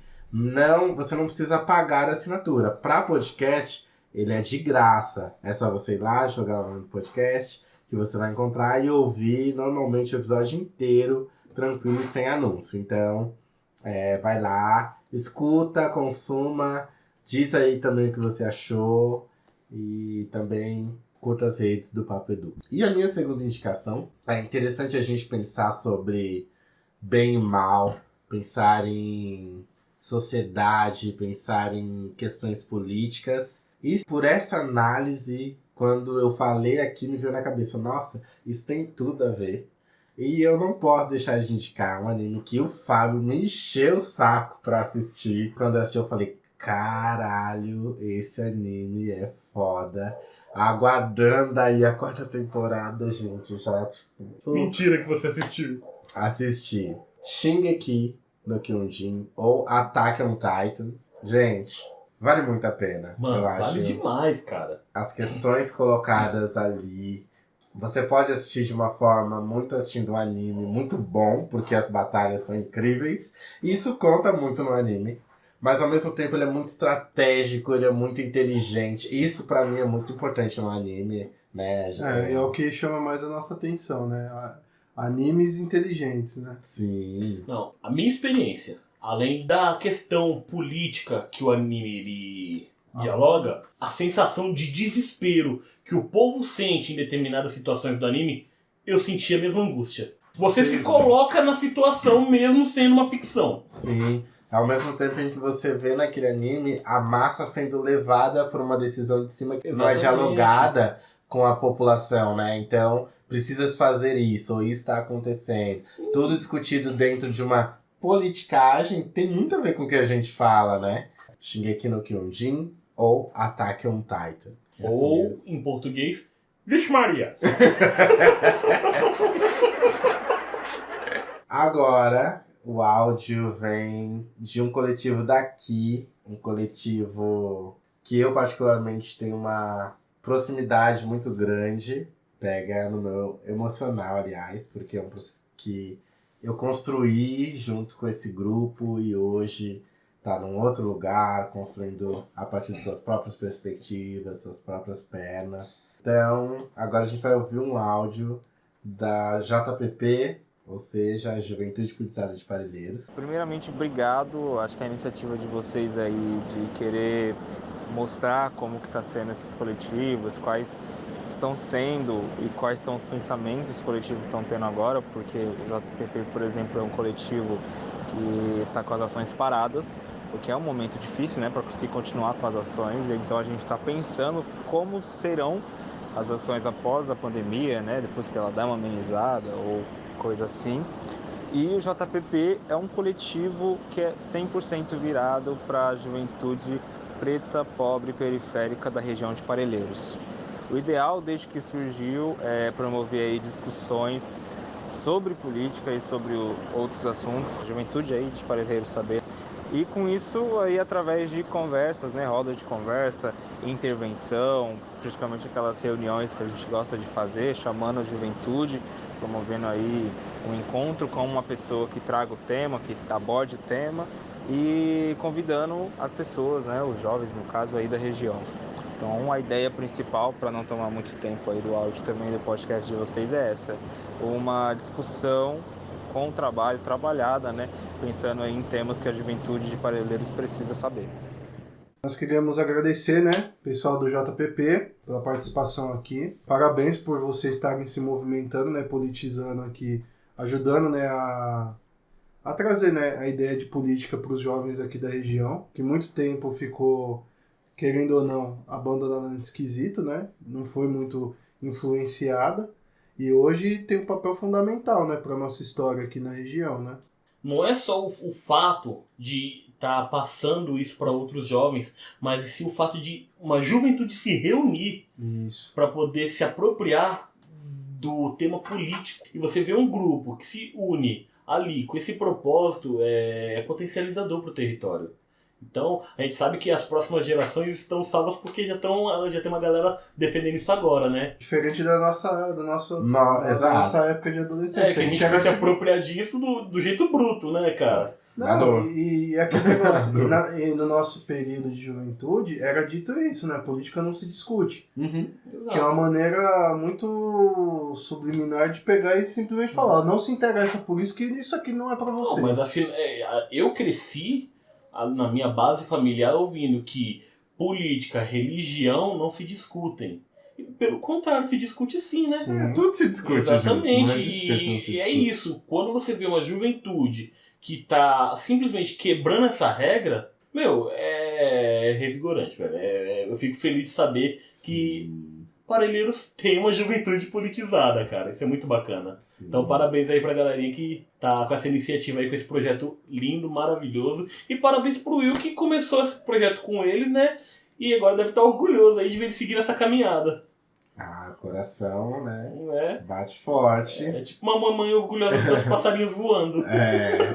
você não precisa pagar a assinatura. Para podcast, ele é de graça. É só você ir lá, jogar o nome do podcast, que você vai encontrar e ouvir normalmente o episódio inteiro, tranquilo e sem anúncio. Então, vai lá, escuta, consuma, diz aí também o que você achou e também curta as redes do Papo Edu. E a minha segunda indicação, é interessante a gente pensar sobre bem e mal, pensar em sociedade, pensar em questões políticas. E por essa análise, quando eu falei aqui, me veio na cabeça, nossa, isso tem tudo a ver. E eu não posso deixar de indicar um anime que o Fábio me encheu o saco pra assistir. Quando eu assisti, eu falei, caralho, esse anime é foda. Aguardando aí a 4ª temporada, gente, já tipo... Mentira que você assistiu. Assisti Shingeki no Kyojin ou Attack on Titan. Gente, vale muito a pena. Mano, eu acho. vale demais, cara. As questões colocadas ali. Você pode assistir de uma forma muito assistindo um anime muito bom, porque as batalhas são incríveis. Isso conta muito no anime. Mas ao mesmo tempo ele é muito estratégico, ele é muito inteligente. Isso pra mim é muito importante no anime, né? É o que chama mais a nossa atenção, né? Animes inteligentes, né? Sim. Não, a minha experiência, além da questão política que o anime ele dialoga, a sensação de desespero que o povo sente em determinadas situações do anime eu senti a mesma angústia. Você se coloca na situação mesmo sendo uma ficção. Sim. Ao mesmo tempo em que você vê naquele anime a massa sendo levada por uma decisão de cima que não é dialogada com a população, né? Então, precisa se fazer isso, ou isso está acontecendo. Tudo discutido dentro de uma politicagem, tem muito a ver com o que a gente fala, né? Shingeki no Kyojin ou Attack on Titan. Ou, em português, Vixe Maria! Agora, o áudio vem de um coletivo daqui, um coletivo que eu particularmente tenho uma proximidade muito grande, pega no meu emocional, aliás, porque é um processo que eu construí junto com esse grupo e hoje tá num outro lugar, construindo a partir de suas próprias perspectivas, suas próprias pernas. Então, agora a gente vai ouvir um áudio da JPP, ou seja, a Juventude Politizada de Parelheiros. Primeiramente, obrigado. Acho que a iniciativa de vocês aí de querer mostrar como que está sendo esses coletivos, quais estão sendo e quais são os pensamentos que os coletivos estão tendo agora, porque o JPP, por exemplo, é um coletivo que está com as ações paradas, o que é um momento difícil, né, para se continuar com as ações. Então a gente está pensando como serão as ações após a pandemia, né, depois que ela dá uma amenizada ou coisa assim. E o JPP é um coletivo que é 100% virado para a juventude preta, pobre e periférica da região de Parelheiros. O ideal, desde que surgiu, é promover aí discussões sobre política e sobre outros assuntos, a juventude aí de Parelheiros saber. E com isso, aí através de conversas, né, roda de conversa, intervenção, praticamente aquelas reuniões que a gente gosta de fazer, chamando a juventude, promovendo aí um encontro com uma pessoa que traga o tema, que aborde o tema e convidando as pessoas, né, os jovens, no caso aí da região. Então a ideia principal, para não tomar muito tempo aí do áudio também do podcast de vocês, é essa: uma discussão com o trabalho, trabalhada, né, pensando aí em temas que a juventude de Parelheiros precisa saber. Nós queríamos agradecer, né, pessoal do JPP, pela participação aqui. Parabéns por vocês estarem se movimentando, né, politizando aqui, ajudando, né, a trazer, né, a ideia de política para os jovens aqui da região, que muito tempo ficou, querendo ou não, abandonada nesse quesito, né, não foi muito influenciada. E hoje tem um papel fundamental, né, para a nossa história aqui na região, né? Não é só o fato de estar passando isso para outros jovens, mas sim o fato de uma juventude se reunir para poder se apropriar do tema político. E você vê um grupo que se une ali com esse propósito, é potencializador para o território. Então, a gente sabe que as próximas gerações estão salvas porque já tem uma galera defendendo isso agora, né? Diferente da nossa época de adolescência. É, que a gente vai se apropriar disso do jeito bruto, né, cara? Não, e aquele negócio, no nosso período de juventude, era dito isso, né? Política não se discute. Que é uma maneira muito subliminar de pegar e simplesmente falar, não se interessa por isso, que isso aqui não é pra vocês. Não, mas eu cresci na minha base familiar ouvindo que política, religião não se discutem. Pelo contrário, se discute sim, né? Sim. Tudo se discute, exatamente. Gente. E é isso. Quando você vê uma juventude que tá simplesmente quebrando essa regra, é revigorante, velho. Eu fico feliz de saber que Parelheiros tem uma juventude politizada, cara. Isso é muito bacana. Sim. Então, parabéns aí pra galerinha que tá com essa iniciativa aí, com esse projeto lindo, maravilhoso. E parabéns pro Will, que começou esse projeto com eles, né? E agora deve estar orgulhoso aí de ver ele seguir essa caminhada. Ah, coração, né? Bate forte. É tipo uma mamãe orgulhosa dos seus passarinhos voando.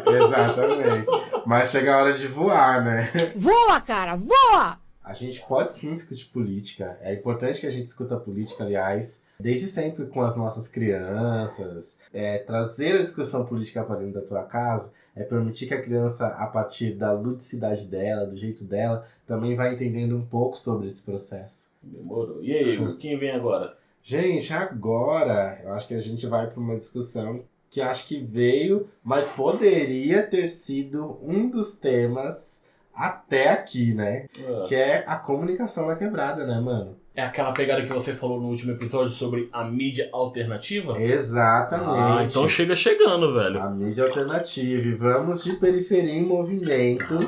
Exatamente. Mas chega a hora de voar, né? Voa, cara, voa! A gente pode sim discutir política. É importante que a gente discuta política, aliás, desde sempre com as nossas crianças. Trazer a discussão política para dentro da tua casa é permitir que a criança, a partir da ludicidade dela, do jeito dela, também vai entendendo um pouco sobre esse processo. Demorou. E aí, quem vem agora? Gente, agora eu acho que a gente vai para uma discussão que acho que veio, mas poderia ter sido um dos temas até aqui, né? Que é a comunicação na quebrada, né, mano? É aquela pegada que você falou no último episódio sobre a mídia alternativa? Exatamente. Então chegando, velho. A mídia alternativa. E vamos de Periferia em Movimento.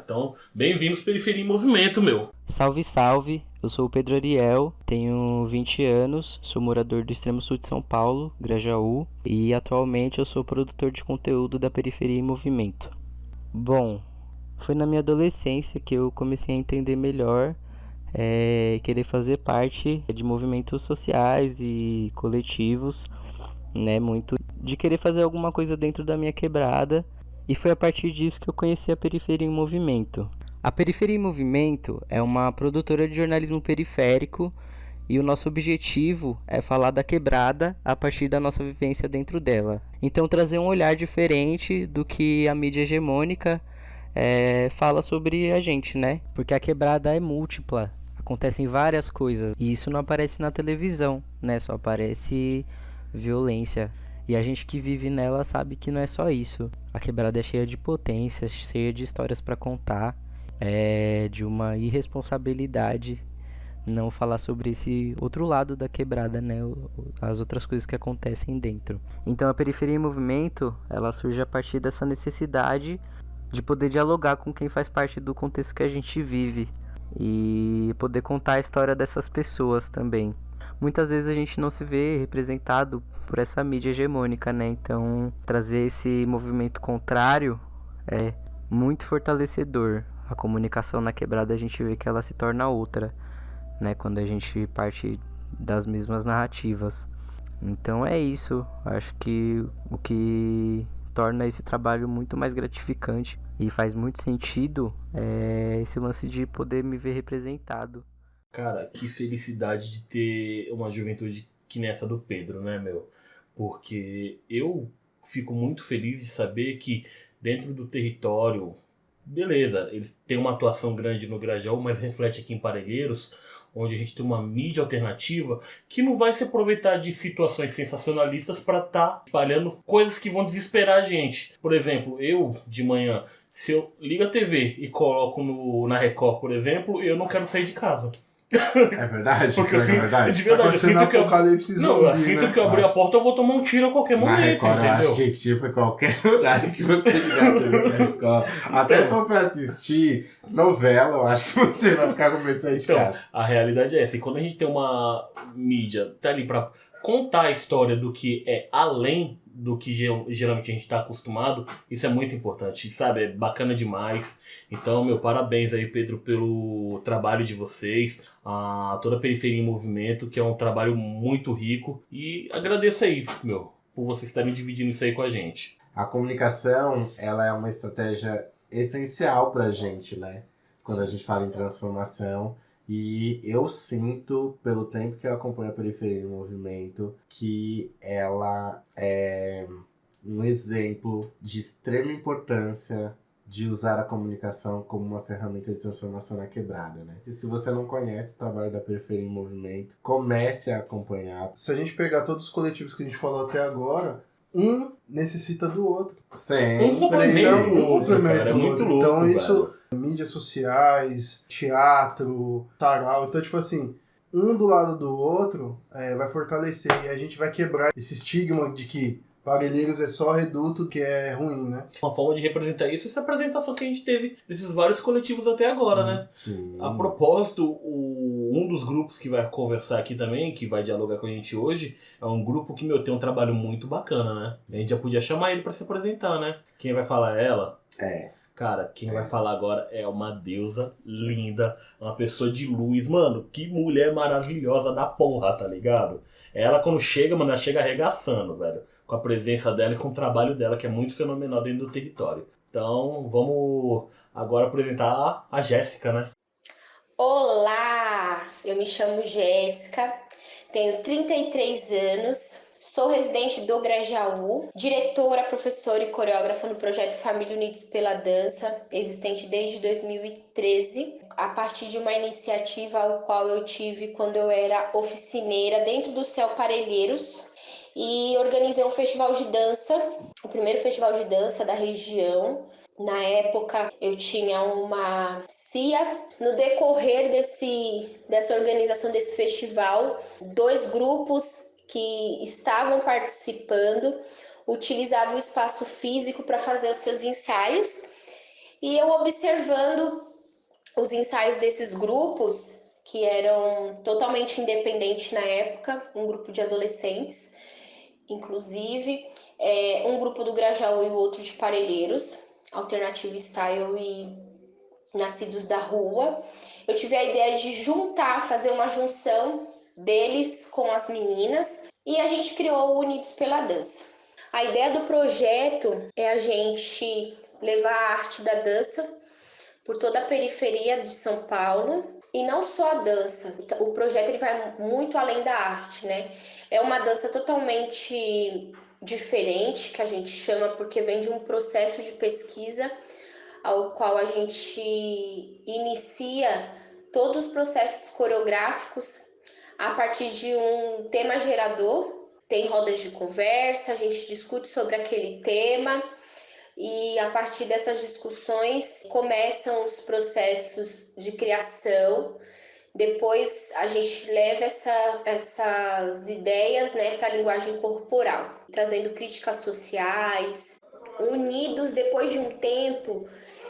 Então, bem-vindos Periferia em Movimento, meu. Salve, salve. Eu sou o Pedro Ariel, tenho 20 anos, sou morador do extremo sul de São Paulo, Grajaú, e atualmente eu sou produtor de conteúdo da Periferia em Movimento. Bom, foi na minha adolescência que eu comecei a entender melhor querer fazer parte de movimentos sociais e coletivos, né, muito de querer fazer alguma coisa dentro da minha quebrada, e foi a partir disso que eu conheci a Periferia em Movimento. A Periferia em Movimento é uma produtora de jornalismo periférico e o nosso objetivo é falar da quebrada a partir da nossa vivência dentro dela. Então trazer um olhar diferente do que a mídia hegemônica fala sobre a gente, né? Porque a quebrada é múltipla, acontecem várias coisas e isso não aparece na televisão, né? Só aparece violência. E a gente que vive nela sabe que não é só isso. A quebrada é cheia de potência, cheia de histórias para contar. É de uma irresponsabilidade não falar sobre esse outro lado da quebrada, né? As outras coisas que acontecem dentro. Então a Periferia em Movimento, ela surge a partir dessa necessidade de poder dialogar com quem faz parte do contexto que a gente vive e poder contar a história dessas pessoas também. Muitas vezes a gente não se vê representado por essa mídia hegemônica, né? Então trazer esse movimento contrário é muito fortalecedor. A comunicação na quebrada a gente vê que ela se torna outra, né? Quando a gente parte das mesmas narrativas. Então é isso. Acho que o que torna esse trabalho muito mais gratificante e faz muito sentido é esse lance de poder me ver representado. Cara, que felicidade de ter uma juventude que nessa do Pedro, né, meu? Porque eu fico muito feliz de saber que dentro do território, beleza, eles têm uma atuação grande no Grajaú, mas reflete aqui em Parelheiros, onde a gente tem uma mídia alternativa que não vai se aproveitar de situações sensacionalistas para estar espalhando coisas que vão desesperar a gente. Por exemplo, eu, de manhã, se eu ligo a TV e coloco na Record, por exemplo, eu não quero sair de casa. É verdade? Porque é verdade. De verdade, eu sinto que eu sinto que eu abrir a porta, eu vou tomar um tiro a qualquer momento, Record, entendeu? eu acho que tipo, em qualquer horário que você ligar a TV na Record, até só pra assistir novela, eu acho que você vai ficar com medo de sair de casa. A realidade é essa. E quando a gente tem uma mídia tá ali pra contar a história do que é além do que geralmente a gente está acostumado, isso é muito importante, sabe? É bacana demais. Então, meu, parabéns aí, Pedro, pelo trabalho de vocês, a toda a Periferia em Movimento, que é um trabalho muito rico, e agradeço aí, meu, por vocês estarem dividindo isso aí com a gente. A comunicação, ela é uma estratégia essencial pra gente, né? Quando a gente fala em transformação. E eu sinto, pelo tempo que eu acompanho a Periferia em Movimento, que ela é um exemplo de extrema importância de usar a comunicação como uma ferramenta de transformação na quebrada, né? E se você não conhece o trabalho da Periferia em Movimento, comece a acompanhar. Se a gente pegar todos os coletivos que a gente falou até agora, um necessita do outro. Sempre. Um complemento o outro, cara. É muito louco, então isso... velho. Mídias sociais, teatro, sarau. Então, tipo assim, um do lado do outro vai fortalecer e a gente vai quebrar esse estigma de que Parelheiros é só reduto, que é ruim, né? Uma forma de representar isso é essa apresentação que a gente teve desses vários coletivos até agora, né? Sim. A propósito, um dos grupos que vai conversar aqui também, que vai dialogar com a gente hoje, é um grupo que, tem um trabalho muito bacana, né? A gente já podia chamar ele pra se apresentar, né? Quem vai falar é ela? Cara, quem vai falar agora é uma deusa linda, uma pessoa de luz. Mano, que mulher maravilhosa da porra, tá ligado? Ela, quando chega, mano, ela chega arregaçando, velho. Com a presença dela e com o trabalho dela, que é muito fenomenal dentro do território. Então, vamos agora apresentar a Jéssica, né? Olá! Eu me chamo Jéssica, tenho 33 anos, sou residente do Grajaú, diretora, professora e coreógrafa no projeto Família Unidos pela Dança, existente desde 2013, a partir de uma iniciativa ao qual eu tive quando eu era oficineira dentro do CEL Parelheiros. e organizei um festival de dança, o primeiro festival de dança da região. Na época eu tinha uma CIA. No decorrer dessa organização desse festival, 2 grupos que estavam participando utilizavam o espaço físico para fazer os seus ensaios, e eu observando os ensaios desses grupos, que eram totalmente independentes na época, um grupo de adolescentes, inclusive, um grupo do Grajaú e o outro de Parelheiros, Alternative Style e Nascidos da Rua. Eu tive a ideia de fazer uma junção deles com as meninas, e a gente criou o Unidos pela Dança. A ideia do projeto é a gente levar a arte da dança por toda a periferia de São Paulo, e não só a dança. O projeto ele vai muito além da arte, né? É uma dança totalmente diferente, que a gente chama, porque vem de um processo de pesquisa ao qual a gente inicia todos os processos coreográficos a partir de um tema gerador. Tem rodas de conversa, a gente discute sobre aquele tema, e a partir dessas discussões começam os processos de criação. Depois a gente leva essas ideias, né, para a linguagem corporal, trazendo críticas sociais. Unidos, depois de um tempo,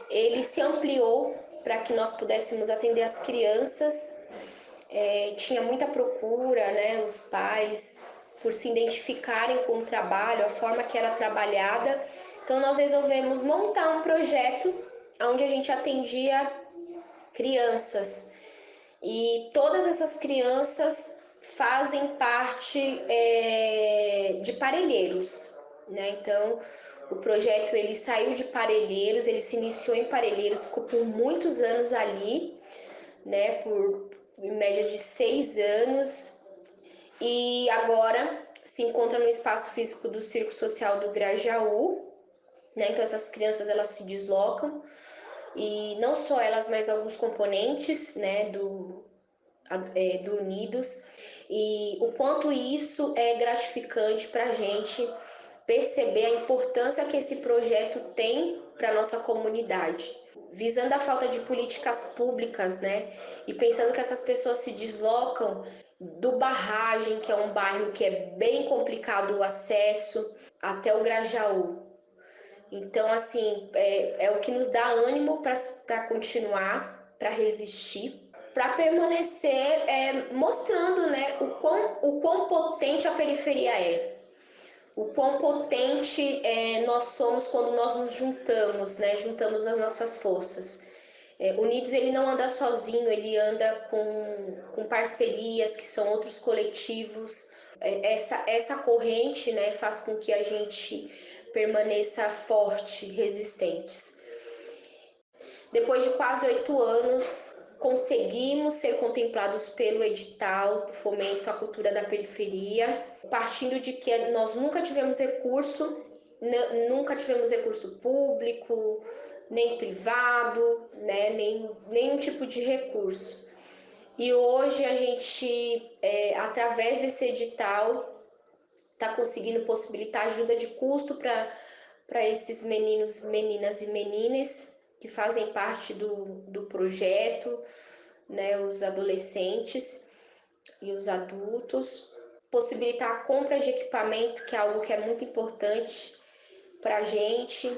ele se ampliou para que nós pudéssemos atender as crianças. Tinha muita procura, né, os pais, por se identificarem com o trabalho, a forma que era trabalhada. Então nós resolvemos montar um projeto onde a gente atendia crianças, e todas essas crianças fazem parte de Parelheiros, né? Então o projeto ele saiu de Parelheiros, ele se iniciou em Parelheiros, ficou por muitos anos ali, né? Por em média de 6 anos, e agora se encontra no espaço físico do Circo Social do Grajaú, né? Então essas crianças elas se deslocam, e não só elas, mas alguns componentes, né, do Unidos, e o quanto isso é gratificante para a gente perceber a importância que esse projeto tem para a nossa comunidade, visando a falta de políticas públicas, né, e pensando que essas pessoas se deslocam do Barragem, que é um bairro que é bem complicado o acesso, até o Grajaú. Então, assim, é o que nos dá ânimo para continuar, para resistir, para permanecer mostrando, né, o quão potente a periferia é. O quão potente nós somos quando nós nos juntamos, né, juntamos as nossas forças. Unidos ele não anda sozinho, ele anda com parcerias que são outros coletivos. Essa corrente, né, faz com que a gente permaneça forte, resistentes. Depois de quase 8 anos, conseguimos ser contemplados pelo edital do Fomento à Cultura da Periferia, partindo de que nós nunca tivemos recurso público, nem privado, né, nenhum tipo de recurso. E hoje a gente, através desse edital, está conseguindo possibilitar ajuda de custo para esses meninos, meninas e meninas que fazem parte do projeto, né, os adolescentes e os adultos, possibilitar a compra de equipamento, que é algo que é muito importante para a gente.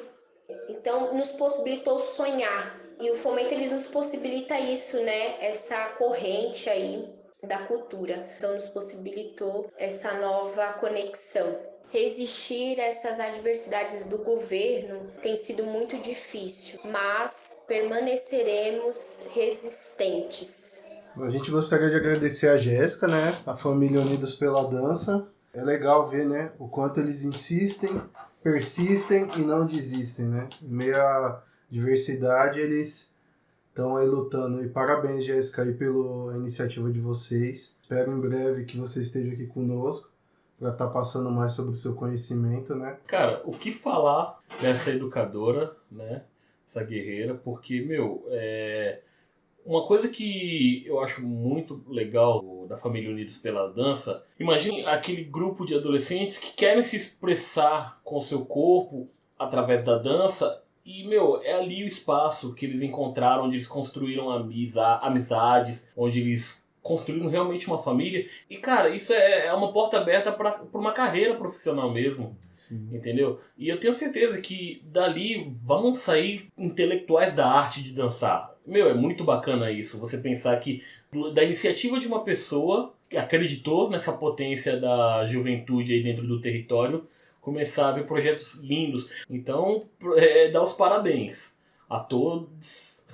Então, nos possibilitou sonhar, e o Fomento eles nos possibilita isso, né, essa corrente aí da cultura. Então, nos possibilitou essa nova conexão. Resistir a essas adversidades do governo tem sido muito difícil, mas permaneceremos resistentes. A gente gostaria de agradecer a Jéssica, né, a família Unidos pela Dança. É legal ver, né, o quanto eles insistem, persistem e não desistem, né. Em meio à diversidade, eles estão aí lutando. E parabéns, Jéssica, aí pela iniciativa de vocês. Espero em breve que você esteja aqui conosco para estar passando mais sobre o seu conhecimento, né? Cara, o que falar dessa educadora, né? Essa guerreira, porque, Uma coisa que eu acho muito legal da família Unidos pela Dança, imagine aquele grupo de adolescentes que querem se expressar com o seu corpo através da dança e, é ali o espaço que eles encontraram, onde eles construíram amizades, onde eles construíram realmente uma família. E, cara, isso é uma porta aberta para uma carreira profissional mesmo. Sim. Entendeu? E eu tenho certeza que dali vão sair intelectuais da arte de dançar. É muito bacana isso. Você pensar que da iniciativa de uma pessoa que acreditou nessa potência da juventude aí dentro do território, começar a ver projetos lindos. Então, dar os parabéns a todos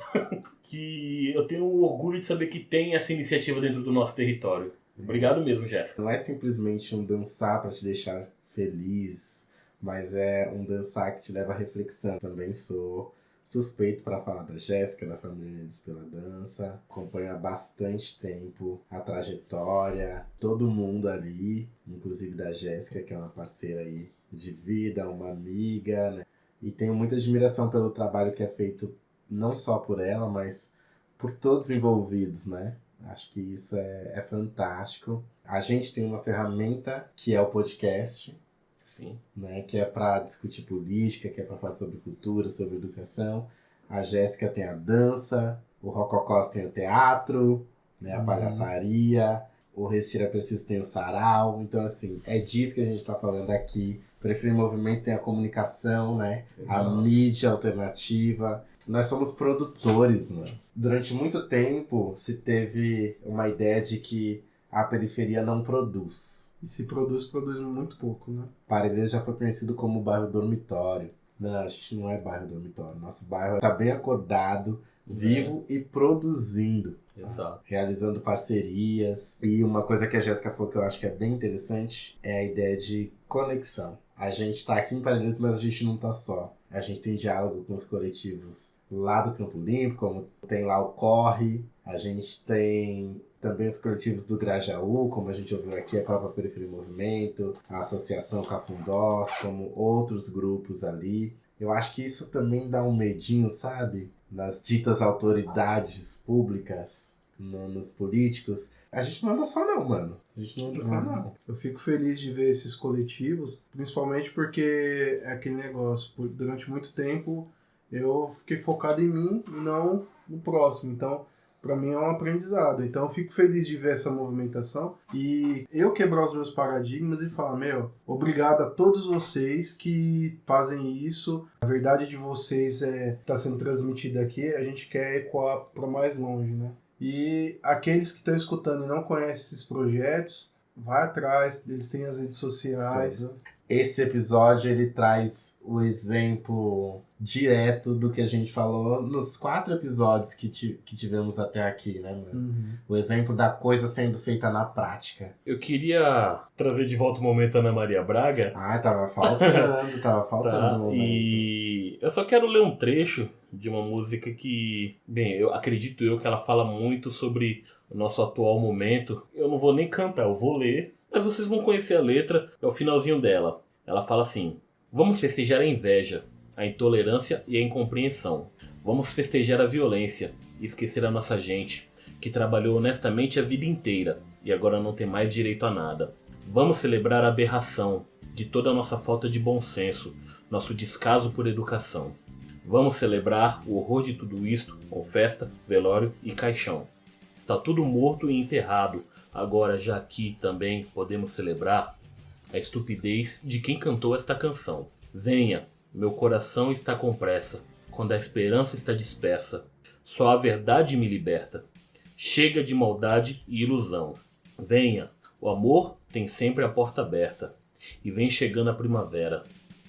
que eu tenho orgulho de saber que tem essa iniciativa dentro do nosso território. Obrigado mesmo, Jéssica. Não é simplesmente um dançar para te deixar feliz, mas é um dançar que te leva à reflexão. Também sou suspeito para falar da Jéssica, da família Unidos pela Dança. Acompanho há bastante tempo a trajetória, todo mundo ali, inclusive da Jéssica, que é uma parceira aí de vida, uma amiga, né? E tenho muita admiração pelo trabalho que é feito não só por ela, mas por todos envolvidos, né? Acho que isso é fantástico. A gente tem uma ferramenta que é o podcast. Sim. Né, que é para discutir política, que é para falar sobre cultura, sobre educação. A Jéssica tem a dança, o Rococós tem o teatro, né, a palhaçaria, o Respira Preciso tem o sarau. Então, assim, é disso que a gente está falando aqui. Prefiro Movimento tem a comunicação, né, a mídia alternativa. Nós somos produtores, né? Durante muito tempo se teve uma ideia de que a periferia não produz. E se produz muito pouco, né? Parelheiros já foi conhecido como bairro dormitório. Não, a gente não é bairro dormitório. Nosso bairro está bem acordado, vivo e produzindo. Exato. Realizando parcerias. E uma coisa que a Jéssica falou que eu acho que é bem interessante é a ideia de conexão. A gente está aqui em Parelheiros, mas a gente não está só. A gente tem diálogo com os coletivos lá do Campo Limpo, como tem lá o Corre. A gente tem também os coletivos do Grajaú, como a gente ouviu aqui, a própria Periferia em Movimento, a Associação Cafundós, como outros grupos ali. Eu acho que isso também dá um medinho, sabe? Nas ditas autoridades públicas, nos políticos. A gente não anda só não, mano. A gente não anda só não. Eu fico feliz de ver esses coletivos, principalmente porque é aquele negócio. Durante muito tempo eu fiquei focado em mim e não no próximo. Então, para mim é um aprendizado. Então eu fico feliz de ver essa movimentação e eu quebrar os meus paradigmas e falar, obrigado a todos vocês que fazem isso. A verdade de vocês está sendo transmitida aqui, a gente quer ecoar para mais longe, né? E aqueles que estão escutando e não conhecem esses projetos, vai atrás, eles têm as redes sociais. Esse episódio ele traz o exemplo direto do que a gente falou nos 4 episódios que tivemos até aqui, né, mano? Uhum. O exemplo da coisa sendo feita na prática. Eu queria trazer de volta o momento Ana Maria Braga. Tava faltando, Tá, um momento. E eu só quero ler um trecho de uma música que, eu acredito que ela fala muito sobre o nosso atual momento. Eu não vou nem cantar, eu vou ler. Mas vocês vão conhecer a letra, é o finalzinho dela. Ela fala assim: vamos festejar a inveja, a intolerância e a incompreensão. Vamos festejar a violência e esquecer a nossa gente, que trabalhou honestamente a vida inteira e agora não tem mais direito a nada. Vamos celebrar a aberração de toda a nossa falta de bom senso, nosso descaso por educação. Vamos celebrar o horror de tudo isto com festa, velório e caixão. Está tudo morto e enterrado. Agora já aqui também podemos celebrar a estupidez de quem cantou esta canção. Venha, meu coração está com pressa, quando a esperança está dispersa. Só a verdade me liberta. Chega de maldade e ilusão. Venha, o amor tem sempre a porta aberta. E vem chegando a primavera.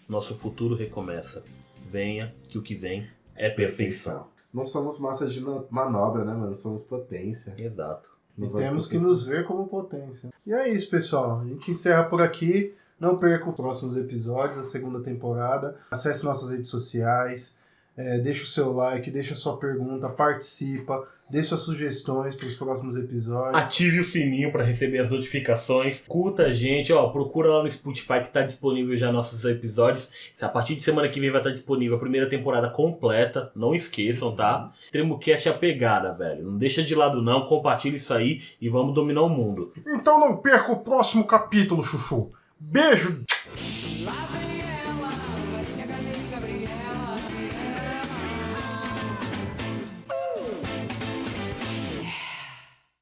Nosso futuro recomeça. Venha, que o que vem é perfeição. Não somos massa de manobra, né, mano? Somos potência. Exato. E temos que nos ver como potência. E é isso, pessoal. A gente encerra por aqui. Não perca os próximos episódios, a segunda temporada. Acesse nossas redes sociais. Deixa o seu like, deixa a sua pergunta, participa, dê suas sugestões para os próximos episódios. Ative o sininho para receber as notificações. Curta a gente, procura lá no Spotify que está disponível já nossos episódios. A partir de semana que vem vai estar disponível a primeira temporada completa. Não esqueçam, tá? ExtremoCast é a pegada, velho. Não deixa de lado não, compartilha isso aí e vamos dominar o mundo. Então não perca o próximo capítulo, Chuchu. Beijo!